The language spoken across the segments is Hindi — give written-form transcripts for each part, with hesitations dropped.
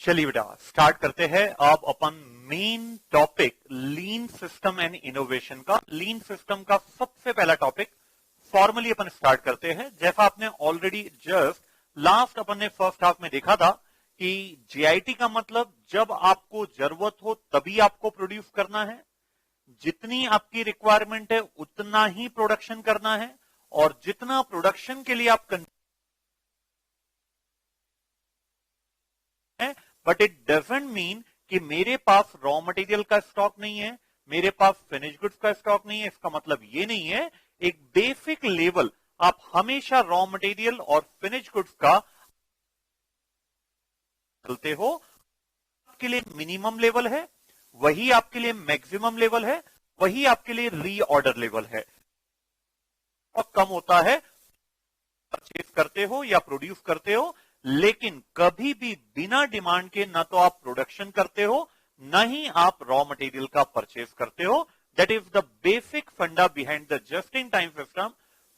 चलिए बेटा स्टार्ट करते हैं अब अपन main topic lean system and innovation का। लीन सिस्टम का सबसे पहला टॉपिक फॉर्मली अपन स्टार्ट करते हैं। जैसा आपने ऑलरेडी जस्ट लास्ट अपन ने फर्स्ट हाफ में देखा था कि जीआईटी का मतलब जब आपको जरूरत हो तभी आपको प्रोड्यूस करना है, जितनी आपकी रिक्वायरमेंट है उतना ही प्रोडक्शन करना है, और जितना प्रोडक्शन के लिए आप बट इट डजंट मीन कि मेरे पास रॉ मटेरियल का स्टॉक नहीं है, मेरे पास फिनिश गुड्स का स्टॉक नहीं है। इसका मतलब ये नहीं है, एक बेसिक लेवल आप हमेशा रॉ मटेरियल और फिनिश गुड्स का चलते हो। आपके लिए मिनिमम लेवल है, वही आपके लिए मैक्सिमम लेवल है, वही आपके लिए रीऑर्डर लेवल है। और कम होता है परचेज करते हो या प्रोड्यूस करते हो, लेकिन कभी भी बिना डिमांड के ना तो आप प्रोडक्शन करते हो ना ही आप रॉ मटेरियल का परचेज करते हो। That is the basic funda behind the just in time system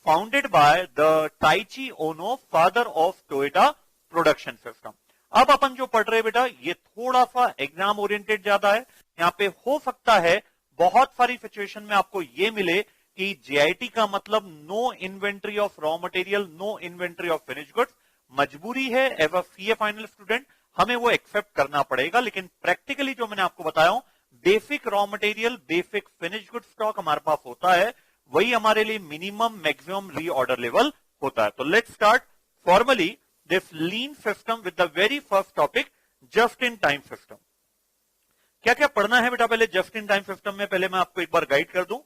founded by the Taiichi Ohno, father of Toyota production system. अब अपन जो पढ़ रहे बेटा ये थोड़ा सा एग्जाम ओरिएंटेड ज्यादा है। यहां पे हो सकता है बहुत सारी सिचुएशन में आपको ये मिले कि जीआईटी का मतलब no inventory of raw material, no inventory of finish goods. मजबूरी है as a CA final student, हमें वो एक्सेप्ट करना पड़ेगा, लेकिन प्रैक्टिकली जो मैंने आपको बताया हूं basic raw material, basic finish good stock हमारे पास होता है, वही हमारे लिए मिनिमम मैक्सिमम रीऑर्डर लेवल होता है। तो let's start formally this lean system with the very first topic just in time system. क्या क्या पढ़ना है बेटा पहले जस्ट इन टाइम सिस्टम में? पहले मैं आपको एक बार गाइड कर दूं।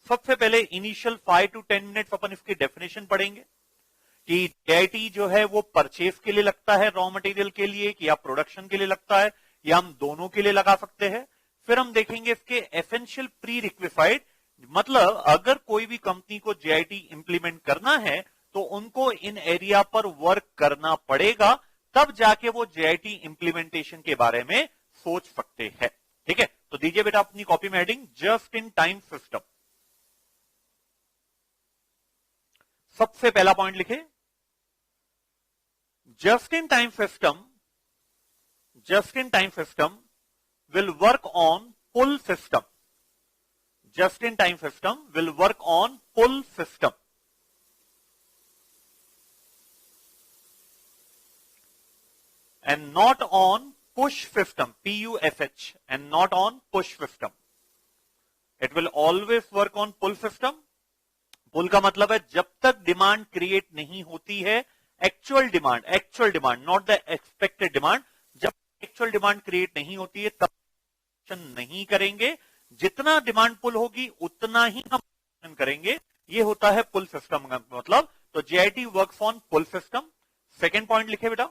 सबसे पहले इनिशियल 5 to 10 मिनट्स अपन इसकी डेफिनेशन पढ़ेंगे कि जीआईटी जो है वो परचेज के लिए लगता है रॉ मटेरियल के लिए, कि या प्रोडक्शन के लिए लगता है, या हम दोनों के लिए लगा सकते हैं। फिर हम देखेंगे इसके एसेंशियल प्री रिक्विफाइड, मतलब अगर कोई भी कंपनी को जीआईटी इंप्लीमेंट करना है तो उनको इन एरिया पर वर्क करना पड़ेगा, तब जाके वो जीआईटी इंप्लीमेंटेशन के बारे में सोच सकते हैं। ठीक है, तो दीजिए बेटा अपनी कॉपी में heading just in time system. सबसे पहला पॉइंट लिखे, just in time system will work on pull system. Just in time system will work on pull system. And not on push system, P-U-S-H, and not on push system. It will always work on pull system. पुल का मतलब है जब तक डिमांड क्रिएट नहीं होती है, actual demand not the expected demand, जब एक्चुअल डिमांड क्रिएट नहीं होती है तब नहीं करेंगे। जितना डिमांड पुल होगी उतना ही हम करेंगे। ये होता है पुल सिस्टम का मतलब। तो JIT works on pull system. Second point लिखे बेटा,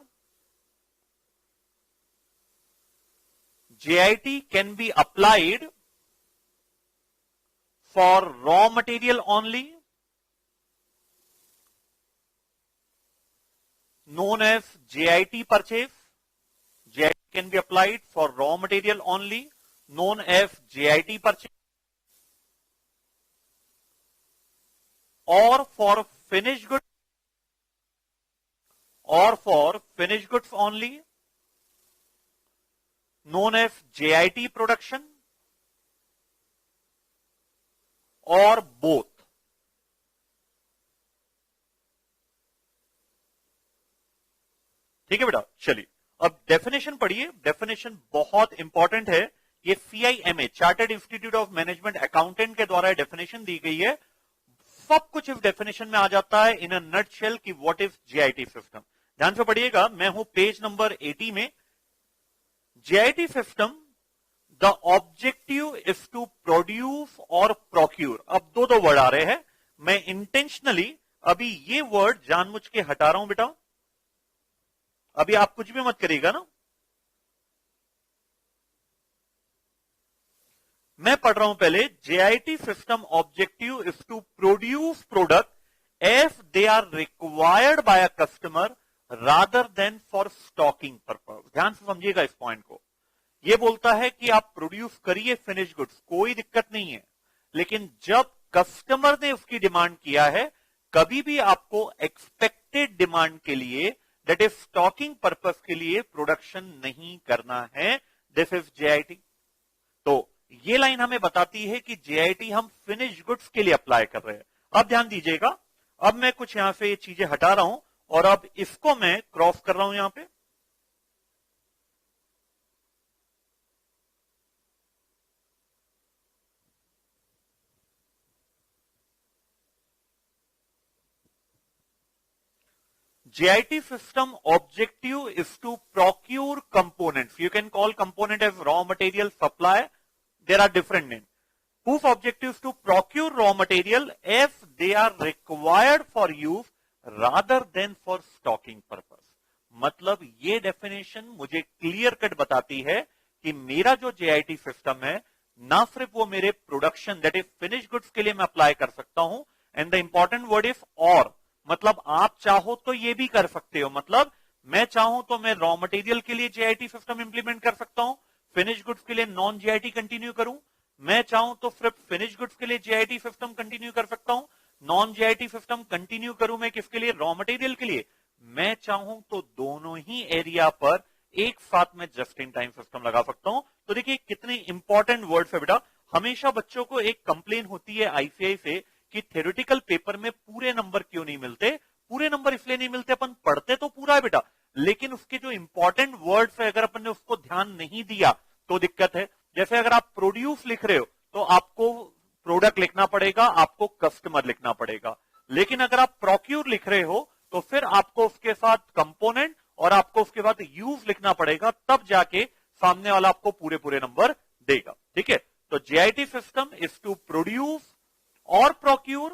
JIT can be applied for raw material only, known as JIT purchase. JIT can be applied for raw material only, known as JIT purchase, or for finished goods only, known as JIT production, or both. ठीक है बेटा, चलिए अब डेफिनेशन पढ़िए। डेफिनेशन बहुत इंपॉर्टेंट है। ये CIMA chartered institute of management accountant के द्वारा डेफिनेशन दी गई है। सब कुछ इस डेफिनेशन में आ जाता है इन अ नटशेल कि व्हाट इज जीआईटी सिस्टम। ध्यान से पढ़िएगा, मैं हूं पेज नंबर 80 में। JIT system, the objective is to produce और प्रोक्यूर। अब दो वर्ड आ रहे हैं, मैं इंटेंशनली अभी ये वर्ड जानबूझ के हटा रहा हूं बेटा। अभी आप कुछ भी मत करिएगा ना, मैं पढ़ रहा हूं पहले। JIT system objective is to produce product as they are required by a customer rather than for stocking purpose. ध्यान से समझिएगा इस पॉइंट को। यह बोलता है कि आप प्रोड्यूस करिए फिनिश गुड्स, कोई दिक्कत नहीं है, लेकिन जब कस्टमर ने उसकी डिमांड किया है, कभी भी आपको एक्सपेक्टेड डिमांड के लिए दैट इज स्टॉकिंग पर्पस के लिए प्रोडक्शन नहीं करना है, दिस इज जेआईटी। तो ये लाइन हमें बताती है कि जेआईटी हम फिनिश गुड्स के लिए अप्लाई कर रहे हैं। अब ध्यान दीजिएगा, अब मैं कुछ यहां से ये चीजें हटा रहा हूं और अब इसको मैं क्रॉस कर रहा हूं यहां पे। JIT system objective is to procure components. You can call component as raw material supply. There are different names. Whose objective is to procure raw material if they are required for use rather than for stocking purpose. मतलब ये डेफिनेशन मुझे क्लियर कट बताती है कि मेरा जो JIT सिस्टम है ना सिर्फ वो मेरे production that is finish goods के लिए मैं अप्लाई कर सकता हूं, and the important word is और, मतलब आप चाहो तो ये भी कर सकते हो। मतलब मैं चाहूं तो मैं रॉ मटेरियल के लिए JIT सिस्टम इंप्लीमेंट कर सकता हूं, फिनिश गुड्स के लिए नॉन JIT कंटिन्यू करूं। मैं चाहूं तो सिर्फ फिनिश गुड्स के लिए JIT सिस्टम कंटिन्यू कर सकता हूं, नॉन JIT सिस्टम कंटिन्यू करूं मैं किसके लिए, रॉ मटेरियल के लिए। मैं चाहूं तो दोनों ही एरिया पर एक साथ में जस्ट इन टाइम सिस्टम लगा सकता हूं। तो देखिए कितने इंपॉर्टेंट वर्ड्स है बेटा। हमेशा बच्चों को एक कंप्लेन होती है आईसीआई से कि थ्योरेटिकल पेपर में पूरे नंबर क्यों नहीं मिलते। पूरे नंबर इसलिए नहीं मिलते, अपन पढ़ते तो पूरा है बेटा, लेकिन उसके जो इंपॉर्टेंट वर्ड्स है अगर अपन ने उसको ध्यान नहीं दिया तो दिक्कत है। जैसे अगर आप प्रोड्यूस लिख रहे हो तो आपको प्रोडक्ट लिखना पड़ेगा, आपको कस्टमर लिखना पड़ेगा। लेकिन अगर आप प्रोक्यूर लिख रहे हो तो फिर आपको उसके साथ कंपोनेंट और आपको उसके बाद यूज लिखना पड़ेगा, तब जाके सामने वाला आपको पूरे पूरे नंबर देगा। ठीक है, तो JIT system is to produce or procure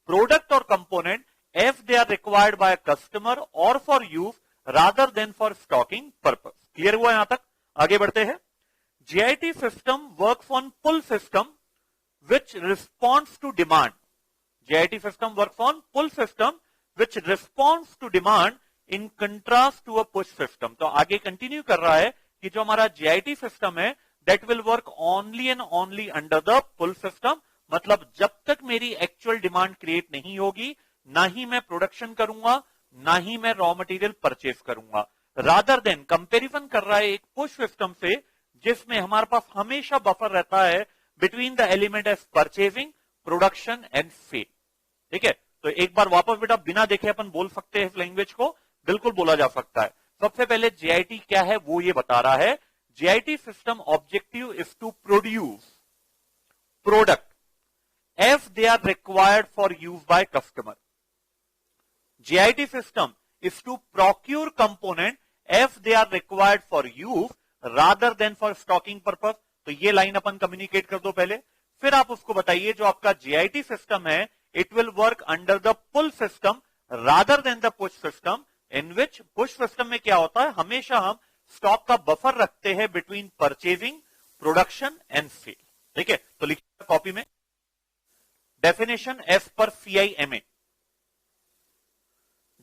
product or component if they are required by a customer or for use rather than for stocking purpose. Clear हुआ यहां तक? आगे बढ़ते हैं। JIT system works on pull system which responds to demand. JIT system works on pull system which responds to demand in contrast to a push system. तो आगे कंटिन्यू कर रहा है कि जो हमारा JIT सिस्टम है that will work only and only under the pull system. मतलब जब तक मेरी एक्चुअल डिमांड क्रिएट नहीं होगी, ना ही मैं प्रोडक्शन करूंगा, ना ही मैं रॉ मटेरियल परचेस करूंगा। रादर देन कंपैरिजन कर रहा है एक पुश सिस्टम से जिसमें हमारे पास हमेशा बफर रहता है between the element as purchasing, production and sale. ठीक है, तो एक बार वापस बेटा बिना देखे अपन बोल सकते हैं इस लैंग्वेज को, बिल्कुल बोला जा सकता है। सबसे पहले JIT क्या है वो ये बता रहा है। JIT system objective is to produce product if they are required for use by customer. JIT system is to procure component if they are required for use rather than for stocking purpose. तो ये लाइन अपन कम्युनिकेट कर दो पहले, फिर आप उसको बताइए जो आपका JIT सिस्टम है it will work under the pull system rather than the push system, in which push system में क्या होता है, हमेशा हम स्टॉक का बफर रखते हैं between purchasing, production and sale. ठीक है, तो लिखिए कॉपी में definition as per CIMA,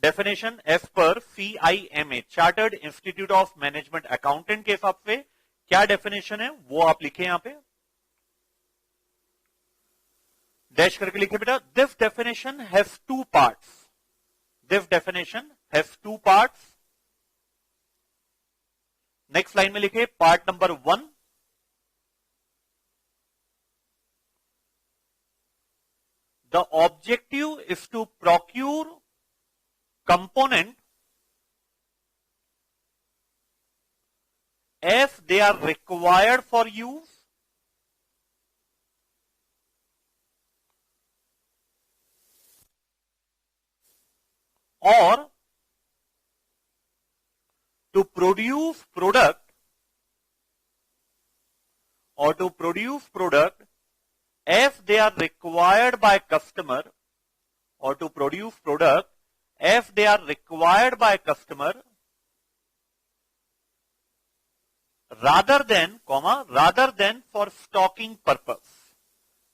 definition as per CIMA chartered institute of management accountant के हिसाब से क्या डेफिनेशन है वो आप लिखे यहां पे, डैश करके लिखे बेटा। This definition has two parts, this definition has two parts. Next line में लिखे part number 1, the objective is to procure component if they are required for use or to produce product if they are required by customer, or to produce product if they are required by customer rather than for stocking purpose,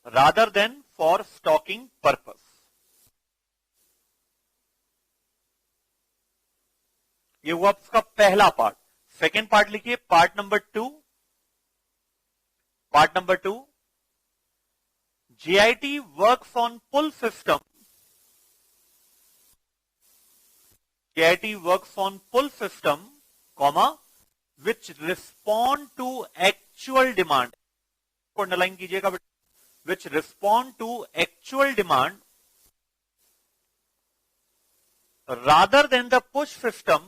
rather than for stocking purpose। ये हुआ इसका पहला पार्ट। सेकेंड पार्ट लिखिए part number 2, part number 2, JIT works on pull system JIT works on pull system, comma, which respond to actual demand. Underline कीजिएगा, which respond to actual demand rather than the push system,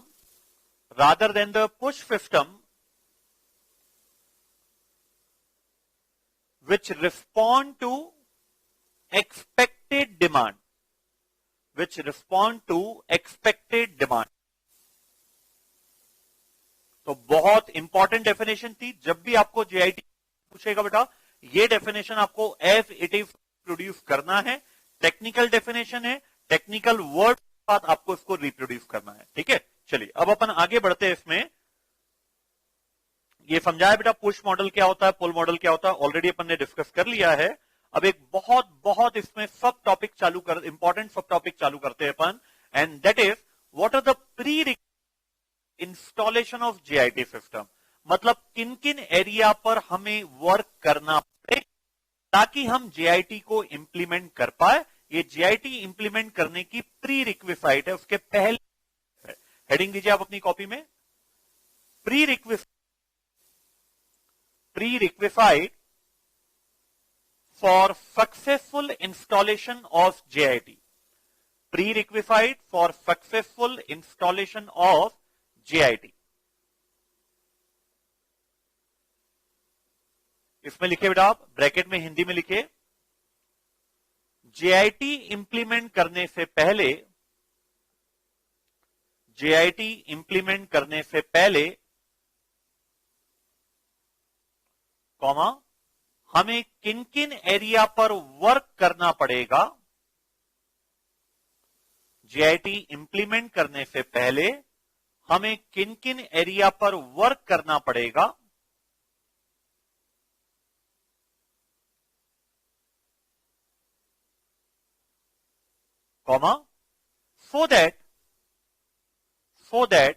which respond to expected demand, तो बहुत इंपॉर्टेंट डेफिनेशन थी. जब भी आपको JIT पूछेगा बेटा, ये डेफिनेशन आपको एज इट इज प्रोड्यूस करना है. टेक्निकल डेफिनेशन है, टेक्निकल वर्ड के साथ आपको इसको रिप्रोड्यूस करना है. ठीक है, चलिए अब अपन आगे बढ़ते हैं. इसमें ये समझाया बेटा पुश मॉडल क्या होता है, पुल मॉडल क्या होता है, ऑलरेडी अपन ने डिस्कस कर लिया है. अब एक बहुत इसमें सब टॉपिक इंपॉर्टेंट सब टॉपिक चालू करते हैं अपन, and that is what are the pre installation of JIT system. मतलब किन किन एरिया पर हमें वर्क करना पड़े ताकि हम JIT को इंप्लीमेंट कर पाए. ये JIT इंप्लीमेंट करने की प्री रिक्विसाइट है, उसके पहले हेडिंग दीजिए आप अपनी कॉपी में, pre requisite for successful installation of JIT. Pre requisite for successful installation of JIT. इसमें लिखे बेटा आप ब्रैकेट में हिंदी में लिखे, JIT इंप्लीमेंट करने से पहले कॉमा हमें किन किन एरिया पर वर्क करना पड़ेगा. JIT इंप्लीमेंट करने से पहले हमें किन किन एरिया पर वर्क करना पड़ेगा कॉमा so that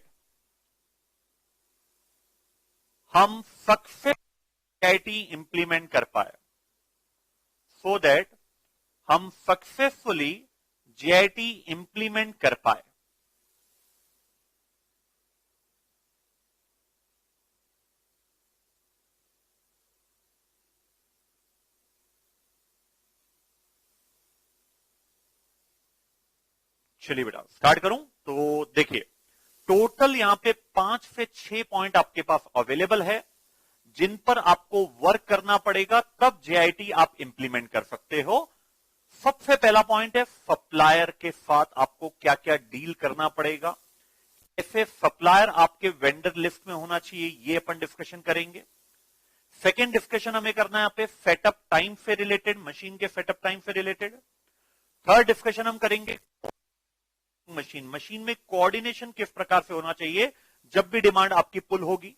हम सक्सेस JIT इंप्लीमेंट कर पाए, हम सक्सेसफुली JIT इंप्लीमेंट कर पाए. चलिए बेटा स्टार्ट करूं. तो देखिए टोटल यहां पे 5 से 6 पॉइंट आपके पास अवेलेबल है जिन पर आपको वर्क करना पड़ेगा, तब JIT आप इंप्लीमेंट कर सकते हो. सबसे पहला पॉइंट है सप्लायर के साथ आपको क्या क्या डील करना पड़ेगा, ऐसे सप्लायर आपके वेंडर लिस्ट में होना चाहिए, ये अपन डिस्कशन करेंगे. सेकेंड डिस्कशन हमें करना है यहाँ पे सेटअप टाइम से रिलेटेड, मशीन के सेटअप टाइम से रिलेटेड. थर्ड डिस्कशन हम करेंगे मशीन में कोऑर्डिनेशन किस प्रकार से होना चाहिए जब भी डिमांड आपकी पुल होगी.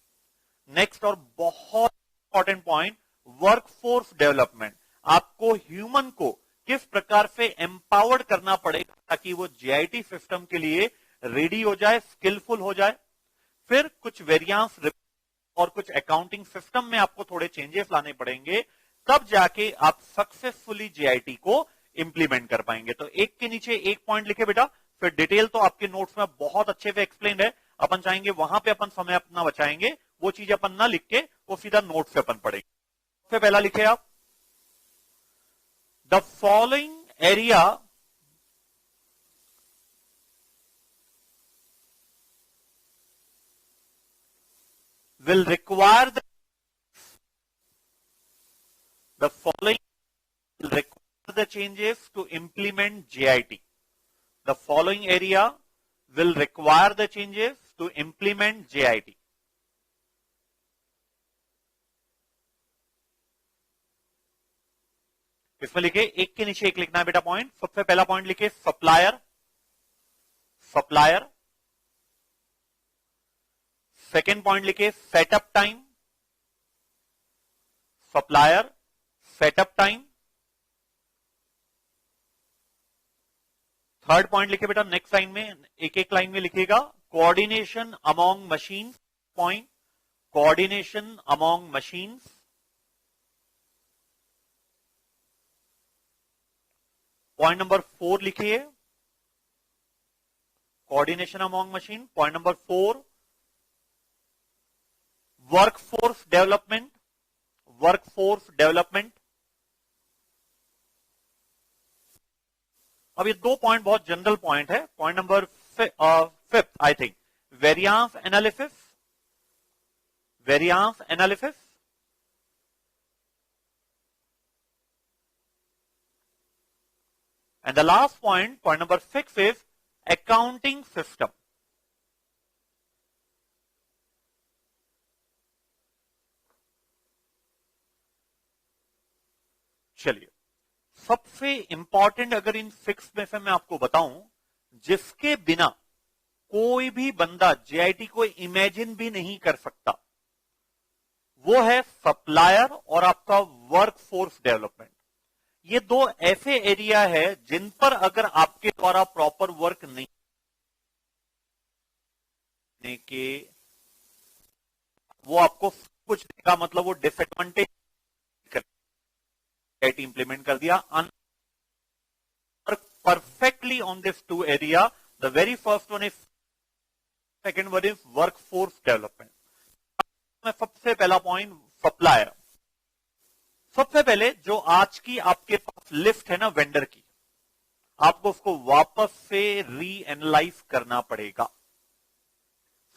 नेक्स्ट और बहुत इंपॉर्टेंट पॉइंट वर्कफोर्स डेवलपमेंट. आपको ह्यूमन को किस प्रकार से एम्पावर्ड करना पड़ेगा ताकि वो JIT सिस्टम के लिए रेडी हो जाए, स्किलफुल हो जाए. फिर कुछ वेरिएंस और कुछ अकाउंटिंग सिस्टम में आपको थोड़े चेंजेस लाने पड़ेंगे, तब जाके आप सक्सेसफुली JIT को इंप्लीमेंट कर पाएंगे. तो एक के नीचे एक पॉइंट लिखे बेटा, फिर डिटेल तो आपके नोट्स में बहुत अच्छे से एक्सप्लेन है. अपन चाहेंगे वहां पे अपन समय अपना बचाएंगे, वो चीज अपन ना लिख के वो सीधा नोट से अपन पढ़ेंगे. सबसे पहला लिखे आप, the following area will require the following will require the changes to implement JIT. The following area will require the changes to implement JIT. इसमें लिखे एक के नीचे एक लिखना है बेटा पॉइंट. सबसे पहला पॉइंट लिखे सप्लायर. सेकेंड पॉइंट लिखे setup time. Supplier, setup time. Third point लिखे बेटा नेक्स्ट लाइन में, एक एक लाइन में लिखिएगा coordination among machines. Point coordination among machines. Point number 4 लिखिए coordination among machine. Point number 4, workforce development, workforce development. अब ये 2 पॉइंट बहुत जनरल पॉइंट है। Point number 5 I think, variance analysis, variance analysis. And the last point, point number 6 is accounting system. चलिए, सबसे इंपॉर्टेंट अगर इन 6 में से मैं आपको बताऊं, जिसके बिना कोई भी बंदा जेआईटी को इमेजिन भी नहीं कर सकता, वो है सप्लायर और आपका वर्कफोर्स डेवलपमेंट। ये 2 ऐसे एरिया है जिन पर अगर आपके द्वारा प्रॉपर वर्क नहीं के, वो आपको कुछ देगा, मतलब वो डिसएडवांटेज इंप्लीमेंट कर दिया। Perfectly on this 2 area, the very first one is, second one is workforce development. सबसे पहला पॉइंट, सप्लायर। सबसे पहले जो आज की आपके पास लिस्ट है ना वेंडर की, आपको उसको वापस से री एनालाइज करना पड़ेगा।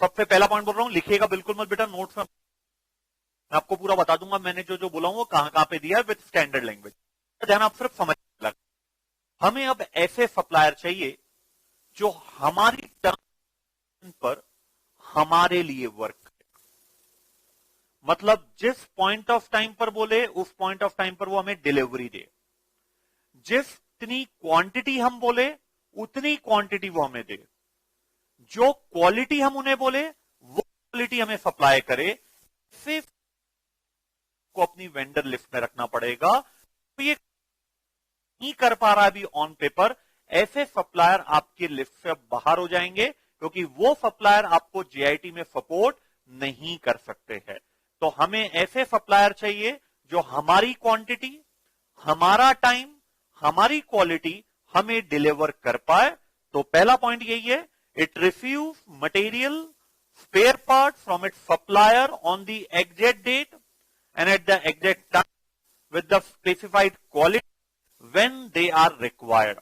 सबसे पहला पॉइंट बोल रहा हूं, लिखिएगा बिल्कुल मत बेटा, नोट्स में मैं आपको पूरा बता दूंगा मैंने जो बोला हूं वो कहां पे दिया है विद स्टैंडर्ड लैंग्वेज। ध्यान आप सिर्फ समझ लग। हमें अब ऐसे सप्लायर चाहिए जो हमारी टर्म पर हमारे लिए वर्क करे, मतलब जिस पॉइंट ऑफ टाइम पर बोले उस पॉइंट ऑफ टाइम पर वो हमें डिलीवरी दे, जितनी क्वांटिटी हम बोले उतनी क्वांटिटी वो हमें दे, जो क्वालिटी हम उन्हें बोले वो क्वालिटी हमें सप्लाई करे। सिर्फ को अपनी वेंडर लिस्ट में रखना पड़ेगा। तो ये नहीं कर पा रहा अभी ऑन पेपर, ऐसे सप्लायर आपकी लिस्ट से बाहर हो जाएंगे, क्योंकि वो सप्लायर आपको जेआईटी में सपोर्ट नहीं कर सकते हैं। तो हमें ऐसे सप्लायर चाहिए जो हमारी क्वांटिटी, हमारा टाइम, हमारी क्वालिटी हमें डिलीवर कर पाए। तो पहला पॉइंट यही है, it receives material spare part from its supplier on the exact date and at the exact time with the specified quality when they are required।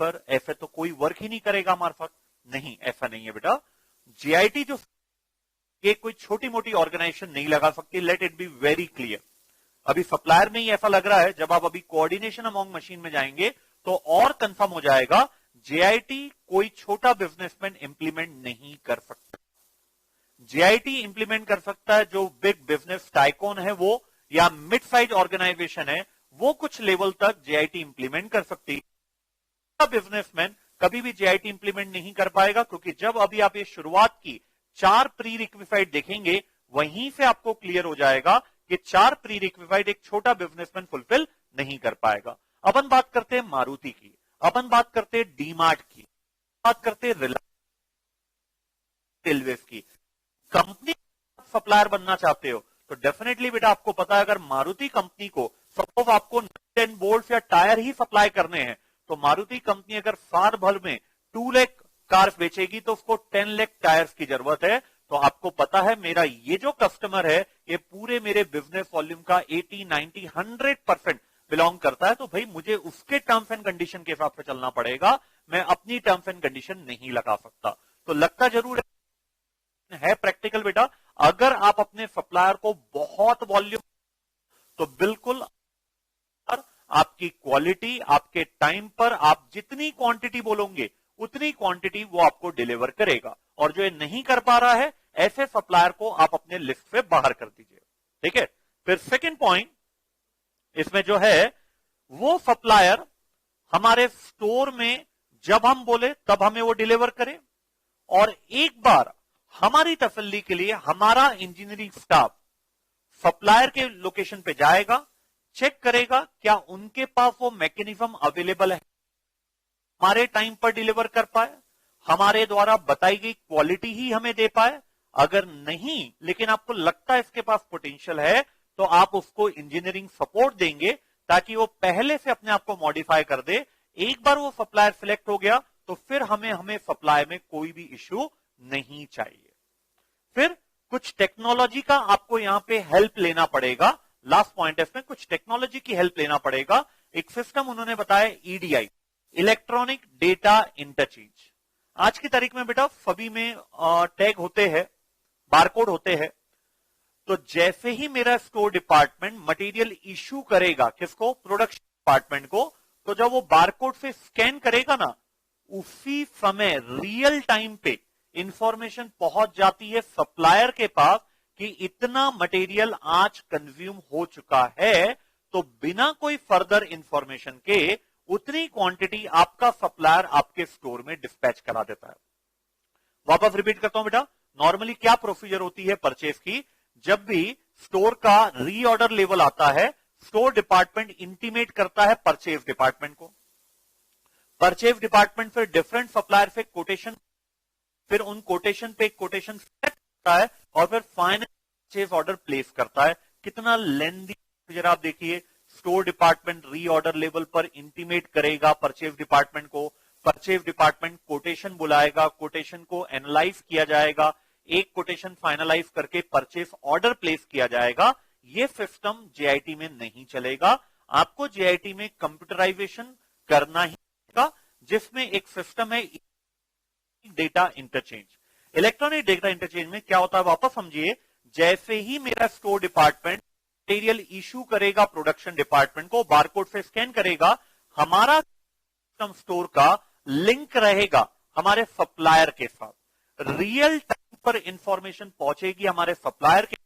Sir ऐसे तो कोई वर्क ही नहीं करेगा मार्फत, नहीं ऐसा नहीं है बेटा। जेआईटी जो ये कोई छोटी मोटी ऑर्गेनाइजेशन नहीं लगा सकती, let it be very clear. अभी सप्लायर में ही ऐसा लग रहा है, जब आप अभी कोऑर्डिनेशन अमॉन्ग मशीन में जाएंगे तो और कंफर्म हो जाएगा, जेआईटी कोई छोटा बिजनेसमैन इंप्लीमेंट नहीं कर सकता। जेआईटी इंप्लीमेंट कर सकता है जो बिग बिजनेस टाइकोन है वो, या मिड साइज ऑर्गेनाइजेशन है वो, कुछ लेवल तक जेआईटी इंप्लीमेंट कर सकती है। बिजनेसमैन कभी भी जेआईटी इंप्लीमेंट नहीं कर पाएगा, क्योंकि जब अभी आप ये शुरुआत की 4 प्री रिक्विफाइड देखेंगे, वहीं से आपको क्लियर हो जाएगा कि 4 प्री रिक्विफाइड एक छोटा बिजनेसमैन फुलफिल नहीं कर पाएगा। अपन बात करते हैं मारुति की, अपन बात करते हैं डीमार्ट की, बात करते हैं रिलायंस रेलवेज की। कंपनी सप्लायर बनना चाहते हो तो डेफिनेटली बेटा आपको पता है, अगर मारुति कंपनी को सपोज आपको नट एंड बोल्ट या टायर ही सप्लाई करने हैं, तो मारुति कंपनी अगर साल भर में 2 लाख कार्स बेचेगी तो उसको 10 लाख टायर्स की जरूरत है। तो आपको पता है मेरा ये जो कस्टमर है ये पूरे मेरे बिजनेस वॉल्यूम का 80, 90, 100% बिलोंग करता है। तो भाई मुझे उसके टर्म्स एंड कंडीशन के हिसाब से चलना पड़ेगा, मैं अपनी टर्म्स एंड कंडीशन नहीं लगा सकता। तो लगता जरूर है प्रैक्टिकल बेटा, अगर आप अपने सप्लायर को बहुत वॉल्यूम, तो बिल्कुल आपकी क्वालिटी, आपके टाइम पर आप जितनी क्वांटिटी बोलोगे उतनी क्वांटिटी वो आपको डिलीवर करेगा। और जो ये नहीं कर पा रहा है, ऐसे सप्लायर को आप अपने लिस्ट से बाहर कर दीजिए। ठीक है, फिर सेकंड पॉइंट इसमें जो है, वो सप्लायर हमारे स्टोर में जब हम बोले तब हमें वो डिलीवर करे, और एक बार हमारी तसल्ली के लिए हमारा इंजीनियरिंग स्टाफ सप्लायर के लोकेशन पे जाएगा, चेक करेगा क्या उनके पास वो मैकेनिज्म अवेलेबल है, हमारे टाइम पर डिलीवर कर पाए, हमारे द्वारा बताई गई क्वालिटी ही हमें दे पाए। अगर नहीं, लेकिन आपको लगता है इसके पास पोटेंशियल है, तो आप उसको इंजीनियरिंग सपोर्ट देंगे ताकि वो पहले से अपने आप को मॉडिफाई कर दे। एक बार वो सप्लायर सिलेक्ट हो गया तो फिर हमें सप्लाई में कोई भी इश्यू नहीं चाहिए। फिर कुछ टेक्नोलॉजी का आपको यहां पे हेल्प लेना पड़ेगा। लास्ट पॉइंट है इसमें, कुछ टेक्नोलॉजी की हेल्प लेना पड़ेगा। एक सिस्टम उन्होंने बताया ईडीआई, इलेक्ट्रॉनिक डेटा इंटरचेंज। आज की तारीख में बेटा सभी में टैग होते हैं, बारकोड होते हैं। तो जैसे ही मेरा स्टोर डिपार्टमेंट मटेरियल इश्यू करेगा, किसको? प्रोडक्शन डिपार्टमेंट को, तो जब वो बारकोड से स्कैन करेगा ना, उसी समय रियल टाइम पे इंफॉर्मेशन पहुंच जाती है सप्लायर के पास कि इतना मटेरियल आज कंज्यूम हो चुका है। तो बिना कोई फर्दर इंफॉर्मेशन के उतनी क्वांटिटी आपका सप्लायर आपके स्टोर में डिस्पैच करा देता है। वापस रिपीट करता हूं बेटा, नॉर्मली क्या प्रोसीजर होती है परचेज की? जब भी स्टोर का रीऑर्डर लेवल आता है, स्टोर डिपार्टमेंट इंटीमेट करता है परचेज डिपार्टमेंट को। परचेज डिपार्टमेंट फिर डिफरेंट सप्लायर से कोटेशन, फिर उन कोटेशन पे कोटेशन सेट करता है और फिर फाइनल परचेज ऑर्डर प्लेस करता है। कितना लेंदी प्रोसीजर आप देखिए। स्टोर डिपार्टमेंट रीऑर्डर लेवल पर इंटीमेट करेगा परचेज डिपार्टमेंट को, परचेज डिपार्टमेंट कोटेशन बुलाएगा, कोटेशन को एनालाइज किया जाएगा, एक कोटेशन फाइनलाइज करके परचेज ऑर्डर प्लेस किया जाएगा। ये सिस्टम जेआईटी में नहीं चलेगा। आपको जेआईटी में कंप्यूटराइजेशन करना ही होगा, जिसमें एक सिस्टम है data interchange. Electronic data interchange में क्या होता है वापस समझिए। जैसे ही मेरा स्टोर डिपार्टमेंट मटेरियल इश्यू करेगा प्रोडक्शन डिपार्टमेंट को, बारकोड से स्कैन करेगा, हमारा सिस्टम स्टोर का लिंक रहेगा हमारे सप्लायर के साथ। रियल टाइम पर इंफॉर्मेशन पहुंचेगी हमारे सप्लायर के,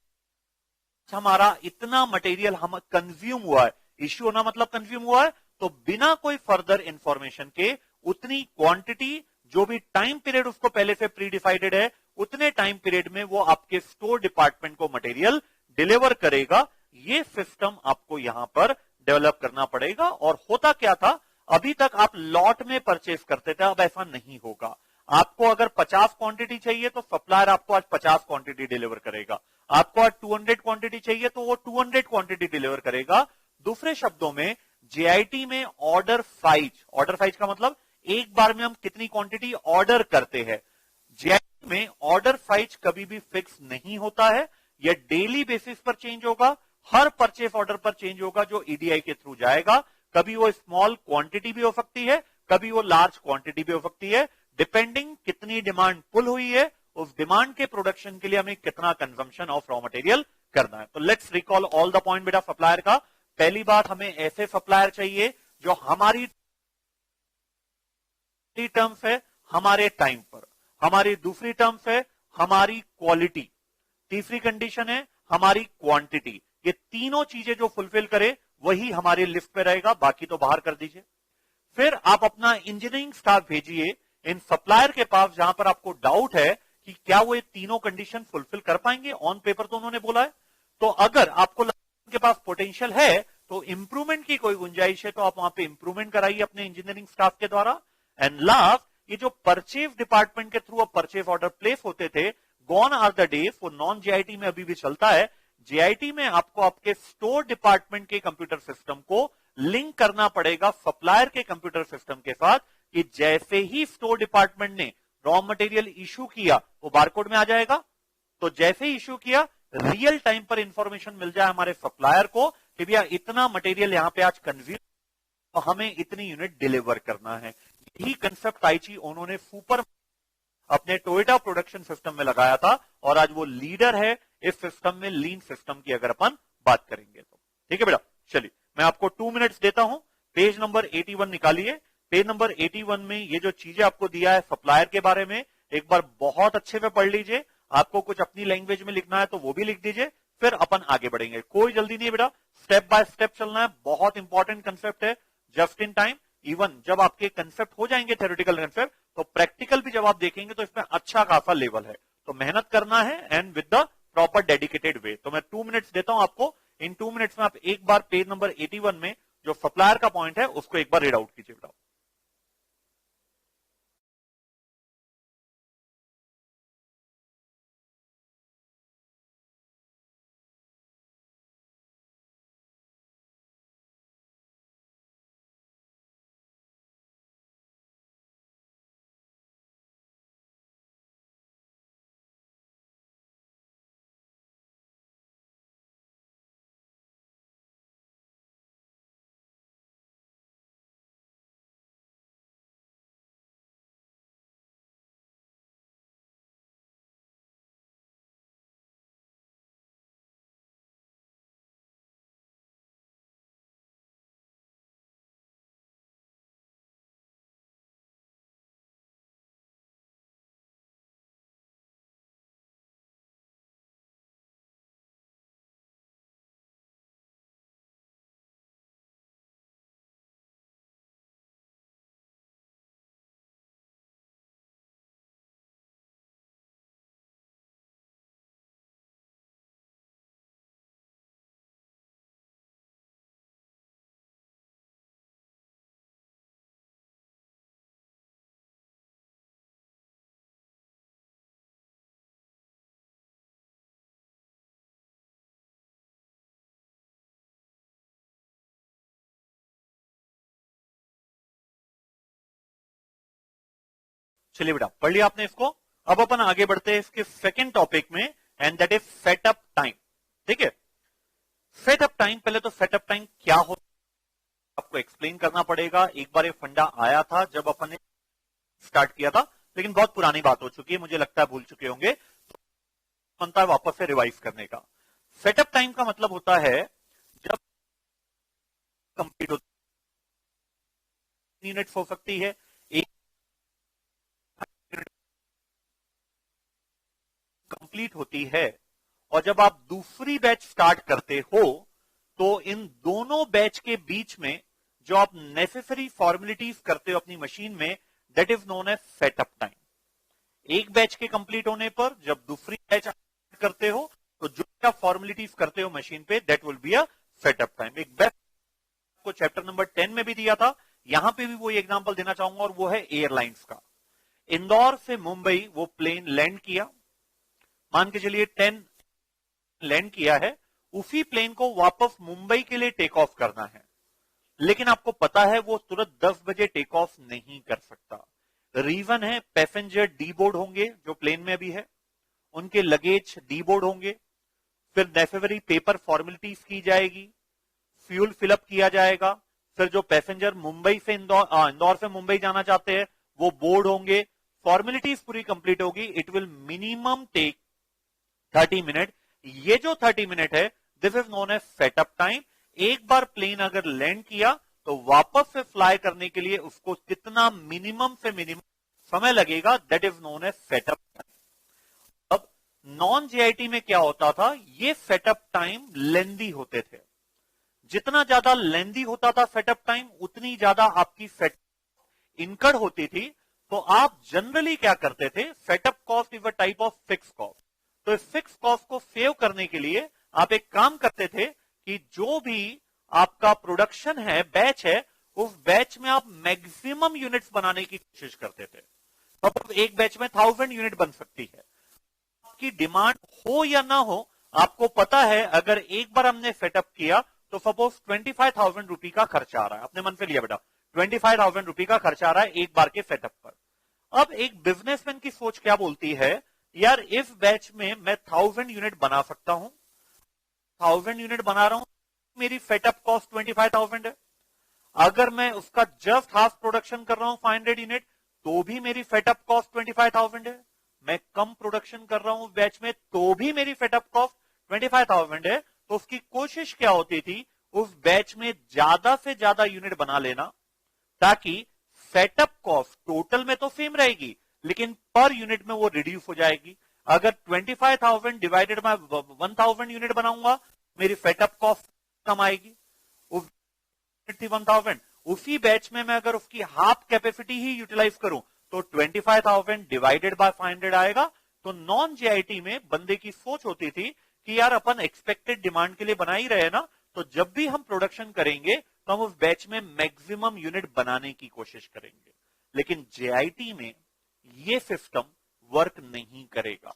हमारा इतना मटेरियल हम कंज्यूम हुआ है, इश्यू होना मतलब कंज्यूम हुआ है, तो बिना कोई फर्दर इंफॉर्मेशन के उतनी क्वांटिटी, जो भी टाइम पीरियड उसको पहले से प्री डिसाइडेड है, उतने टाइम पीरियड में वो आपके स्टोर डिपार्टमेंट को मटेरियल डिलीवर करेगा। ये सिस्टम आपको यहां पर डेवलप करना पड़ेगा। और होता क्या था, अभी तक आप लॉट में परचेस करते थे, अब ऐसा नहीं होगा। आपको अगर 50 क्वांटिटी चाहिए तो सप्लायर आपको आज 50 क्वांटिटी डिलीवर करेगा। आपको आज 200 क्वांटिटी चाहिए तो वो 200 क्वांटिटी डिलीवर करेगा। दूसरे शब्दों में जेआईटी में ऑर्डर साइज का मतलब एक बार में हम कितनी क्वांटिटी ऑर्डर करते हैं। जेआईटी में ऑर्डर साइज कभी भी फिक्स नहीं होता है, यह डेली बेसिस पर चेंज होगा, हर परचेस ऑर्डर पर चेंज होगा जो ईडीआई के थ्रू जाएगा। कभी वो स्मॉल क्वांटिटी भी हो सकती है, कभी वो लार्ज क्वांटिटी भी हो सकती है, डिपेंडिंग कितनी डिमांड पुल हुई है, उस डिमांड के प्रोडक्शन के लिए हमें कितना कंजम्पशन ऑफ रॉ मटेरियल करना है। तो let's recall all the point बेटा सप्लायर का। पहली बात, हमें ऐसे सप्लायर चाहिए जो हमारी टर्म्स है हमारे टाइम पर, हमारी दूसरी टर्म्स है हमारी क्वालिटी, तीसरी कंडीशन है हमारी क्वांटिटी। ये तीनों चीजें जो फुलफिल करे वही हमारी लिस्ट पे रहेगा, बाकी तो बाहर कर दीजिए। फिर आप अपना इंजीनियरिंग स्टाफ भेजिए इन सप्लायर के पास जहां पर आपको डाउट है कि क्या वो ये तीनों कंडीशन फुलफिल कर पाएंगे। ऑन पेपर तो उन्होंने बोला है, तो अगर आपको उनके पास पोटेंशियल है तो इंप्रूवमेंट की कोई गुंजाइश है तो आप वहां पे इंप्रूवमेंट कराइए अपने इंजीनियरिंग स्टाफ के द्वारा। एंड लास्ट, ये जो परचेज डिपार्टमेंट के थ्रू अब परचेज ऑर्डर प्लेस होते थे, गॉन आर द डेज, वो नॉन जेआईटी में अभी भी चलता है। जेआईटी में आपको आपके स्टोर डिपार्टमेंट के कंप्यूटर सिस्टम को लिंक करना पड़ेगा सप्लायर के कंप्यूटर सिस्टम के साथ, कि जैसे ही स्टोर डिपार्टमेंट ने रॉ मटेरियल इश्यू किया वो बारकोड में आ जाएगा। तो जैसे ही इश्यू किया, रियल टाइम पर इंफॉर्मेशन मिल जाए हमारे सप्लायर को कि भैया इतना मटेरियल यहां पे आज कंज्यूम, तो हमें इतनी यूनिट डिलीवर करना है। यही कंसेप्ट ताइची उन्होंने सुपर अपने टोयोटा प्रोडक्शन सिस्टम में लगाया था, और आज वो लीडर है इस सिस्टम में, लीन सिस्टम की अगर अपन बात करेंगे तो। ठीक है बेटा, चलिए मैं आपको 2 मिनट्स देता हूं। पेज नंबर 81 निकालिए। पेज नंबर 81 में ये जो चीजें आपको दिया है सप्लायर के बारे में, एक बार बहुत अच्छे से पढ़ लीजिए। आपको कुछ अपनी लैंग्वेज में लिखना है तो वो भी लिख दीजिए, फिर अपन आगे बढ़ेंगे। कोई जल्दी नहीं है बेटा, स्टेप बाय स्टेप चलना है। बहुत इंपॉर्टेंट कंसेप्ट है, जस्ट इन टाइम। इवन जब आपके कंसेप्ट हो जाएंगे थ्योरेटिकल कंसेप्ट, तो प्रैक्टिकल भी जब आप देखेंगे तो इसमें अच्छा खासा लेवल है। तो मेहनत करना है and with the proper dedicated way. तो मैं 2 मिनट्स देता हूं आपको। इन 2 मिनट्स में आप एक बार पेज नंबर 81 में जो सप्लायर का पॉइंट है उसको एक बार रीड आउट कीजिए बेटा। चलिए बेटा, पढ़ लिया आपने इसको। अब अपन आगे बढ़ते हैं इसके सेकंड टॉपिक में, and that is setup time. ठीक है, सेटअप टाइम, पहले तो सेटअप टाइम क्या होता है आपको एक्सप्लेन करना पड़ेगा। एक बार ये फंडा आया था जब अपन ने स्टार्ट किया था, लेकिन बहुत पुरानी बात हो चुकी है, मुझे लगता है भूल चुके होंगे, तो बनता है वापस से रिवाइज करने का। सेटअप टाइम का मतलब होता है जब कंप्लीट होती यूनिट्स हो सकती है, एक कंप्लीट होती है, और जब आप दूसरी बैच स्टार्ट करते हो तो इन दोनों बैच के बीच में जो आप नेसेसरी फॉर्मेलिटीज करते हो अपनी मशीन में, that is known as setup time. एक बैच के कंप्लीट होने पर जब दूसरी बैच करते हो तो जो आप फॉर्मेलिटीज करते हो मशीन पे, that will be a setup time. एक बेस्ट को चैप्टर नंबर 10 में भी दिया था, यहां पे भी वो एग्जांपल देना चाहूंगा, और वो है एयरलाइंस का। इंदौर से मुंबई वो प्लेन लैंड किया, मान के चलिए 10 लैंड किया है, उसी प्लेन को वापस मुंबई के लिए टेक ऑफ करना है, लेकिन आपको पता है वो तुरंत 10 बजे टेक ऑफ नहीं कर सकता। रीजन है, पैसेंजर डी बोर्ड होंगे जो प्लेन में भी है, उनके लगेज डी बोर्ड होंगे, फिर नेसेसरी पेपर फॉर्मेलिटीज की जाएगी, फ्यूल फिलअप किया जाएगा, फिर जो पैसेंजर मुंबई से इंदौर से मुंबई जाना चाहते हैं वो बोर्ड होंगे, फॉर्मेलिटीज पूरी कंप्लीट होगी। It will minimum take 30 minute. ये जो 30 मिनट है, this is known as setup time. एक बार प्लेन अगर लैंड किया तो वापस से फ्लाई करने के लिए उसको कितना मिनिमम से मिनिमम समय लगेगा, that is known as setup time. अब नॉन जेआईटी में क्या होता था, ये सेटअप टाइम लेंदी होते थे। जितना ज्यादा लेंदी होता था सेटअप टाइम, उतनी ज्यादा आपकी सेटअप इनकर्ड होती थी। तो आप जनरली क्या करते थे, setup cost is a type of fix cost. तो इस फिक्स कॉस्ट को सेव करने के लिए आप एक काम करते थे कि जो भी आपका प्रोडक्शन है, बैच है, उस बैच में आप मैक्सिमम यूनिट्स बनाने की कोशिश करते थे। अब एक बैच में 1000 यूनिट बन सकती है। आपकी डिमांड हो या ना हो, आपको पता है अगर एक बार हमने सेटअप किया तो सपोज 25,000 रुपए का खर्चा आ रहा है, अपने मन से लिया बेटा, 25,000 रुपए का खर्चा आ रहा है एक बार के सेटअप पर। अब एक बिजनेसमैन की सोच क्या बोलती है, यार इस बैच में मैं 1000 यूनिट बना सकता हूं, 1000 यूनिट बना रहा हूं, मेरी सेटअप कॉस्ट 25,000 है। अगर मैं उसका जस्ट हाफ प्रोडक्शन कर रहा हूं 500 यूनिट, तो भी मेरी सेटअप कॉस्ट 25,000 है। मैं कम प्रोडक्शन कर रहा हूं बैच में, तो भी मेरी सेटअप कॉस्ट 25,000 है। तो उसकी कोशिश क्या होती थी, उस बैच में ज्यादा से ज्यादा यूनिट बना लेना, ताकि सेटअप कॉस्ट टोटल में तो सेम रहेगी, लेकिन पर यूनिट में वो रिड्यूस हो जाएगी। अगर 25,000 डिवाइडेड बाय 1000 यूनिट बनाऊंगा, मेरी सेटअप कॉस्ट कम आएगी। उस 1000, उसी बैच में मैं अगर उसकी हाफ कैपेसिटी ही यूटिलाइज करूं तो 25,000 डिवाइडेड बाय 500 आएगा। तो नॉन जेआईटी में बंदे की सोच होती थी कि यार अपन एक्सपेक्टेड डिमांड के लिए बना ही रहे ना, तो जब भी हम प्रोडक्शन करेंगे तो हम उस बैच में मैक्सिमम यूनिट बनाने की कोशिश करेंगे। लेकिन जेआईटी में ये सिस्टम वर्क नहीं करेगा।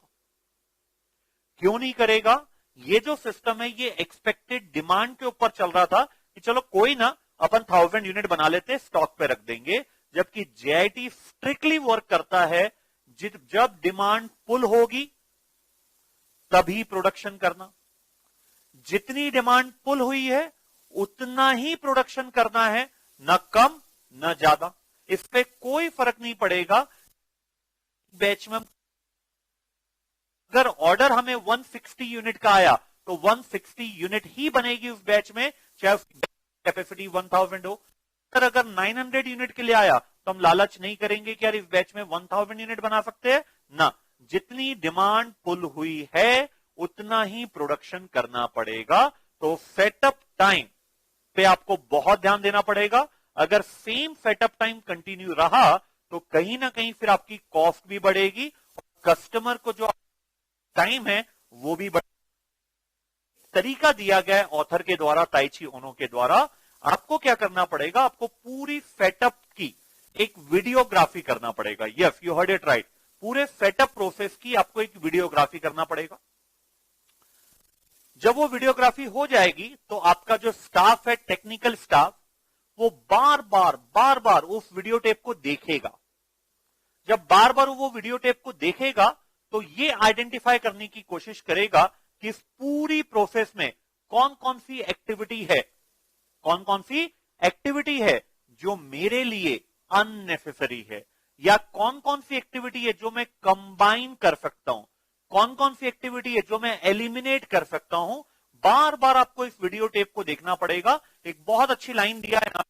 क्यों नहीं करेगा? ये जो सिस्टम है ये एक्सपेक्टेड डिमांड के ऊपर चल रहा था कि चलो कोई ना, अपन 1000 यूनिट बना लेते, स्टॉक पे रख देंगे। जबकि जेआईटी स्ट्रिक्टली वर्क करता है, जब डिमांड पुल होगी तभी प्रोडक्शन करना। जितनी डिमांड पुल हुई है उतना ही प्रोडक्शन करना है, न कम न ज्यादा। इस पे कोई फर्क नहीं पड़ेगा। बैच में अगर ऑर्डर हमें 160 यूनिट का आया तो 160 यूनिट ही बनेगी उस बैच में, चाहे कैपेसिटी 1000 हो। अगर 900 यूनिट के लिए आया तो हम लालच नहीं करेंगे कि यार इस बैच में 1000 यूनिट बना सकते हैं ना। जितनी डिमांड पुल हुई है उतना ही प्रोडक्शन करना पड़ेगा। तो सेटअप टाइम पे आपको बहुत ध्यान देना पड़ेगा। अगर सेम सेटअप टाइम कंटिन्यू रहा तो कहीं ना कहीं फिर आपकी कॉस्ट भी बढ़ेगी, कस्टमर को जो टाइम है वो भी बढ़ेगा। तरीका दिया गया है ऑथर के द्वारा, ताइची ओनो के द्वारा। आपको क्या करना पड़ेगा, आपको पूरी सेटअप की एक वीडियोग्राफी करना पड़ेगा। Yes, you heard it right, पूरे सेटअप प्रोसेस की आपको एक वीडियोग्राफी करना पड़ेगा। जब वो वीडियोग्राफी हो जाएगी तो आपका जो स्टाफ है, टेक्निकल स्टाफ, वो बार बार उस वीडियो टेप को देखेगा। जब बार बार वो वीडियो टेप को देखेगा तो ये आइडेंटिफाई करने की कोशिश करेगा कि इस पूरी प्रोसेस में कौन कौन सी एक्टिविटी है, कौन कौन सी एक्टिविटी है जो मेरे लिए अननेसेसरी है, या कौन कौन सी एक्टिविटी है जो मैं कंबाइन कर सकता हूं, कौन कौन सी एक्टिविटी है जो मैं एलिमिनेट कर सकता हूं। बार बार आपको इस वीडियो टेप को देखना पड़ेगा। एक बहुत अच्छी लाइन दिया है ना,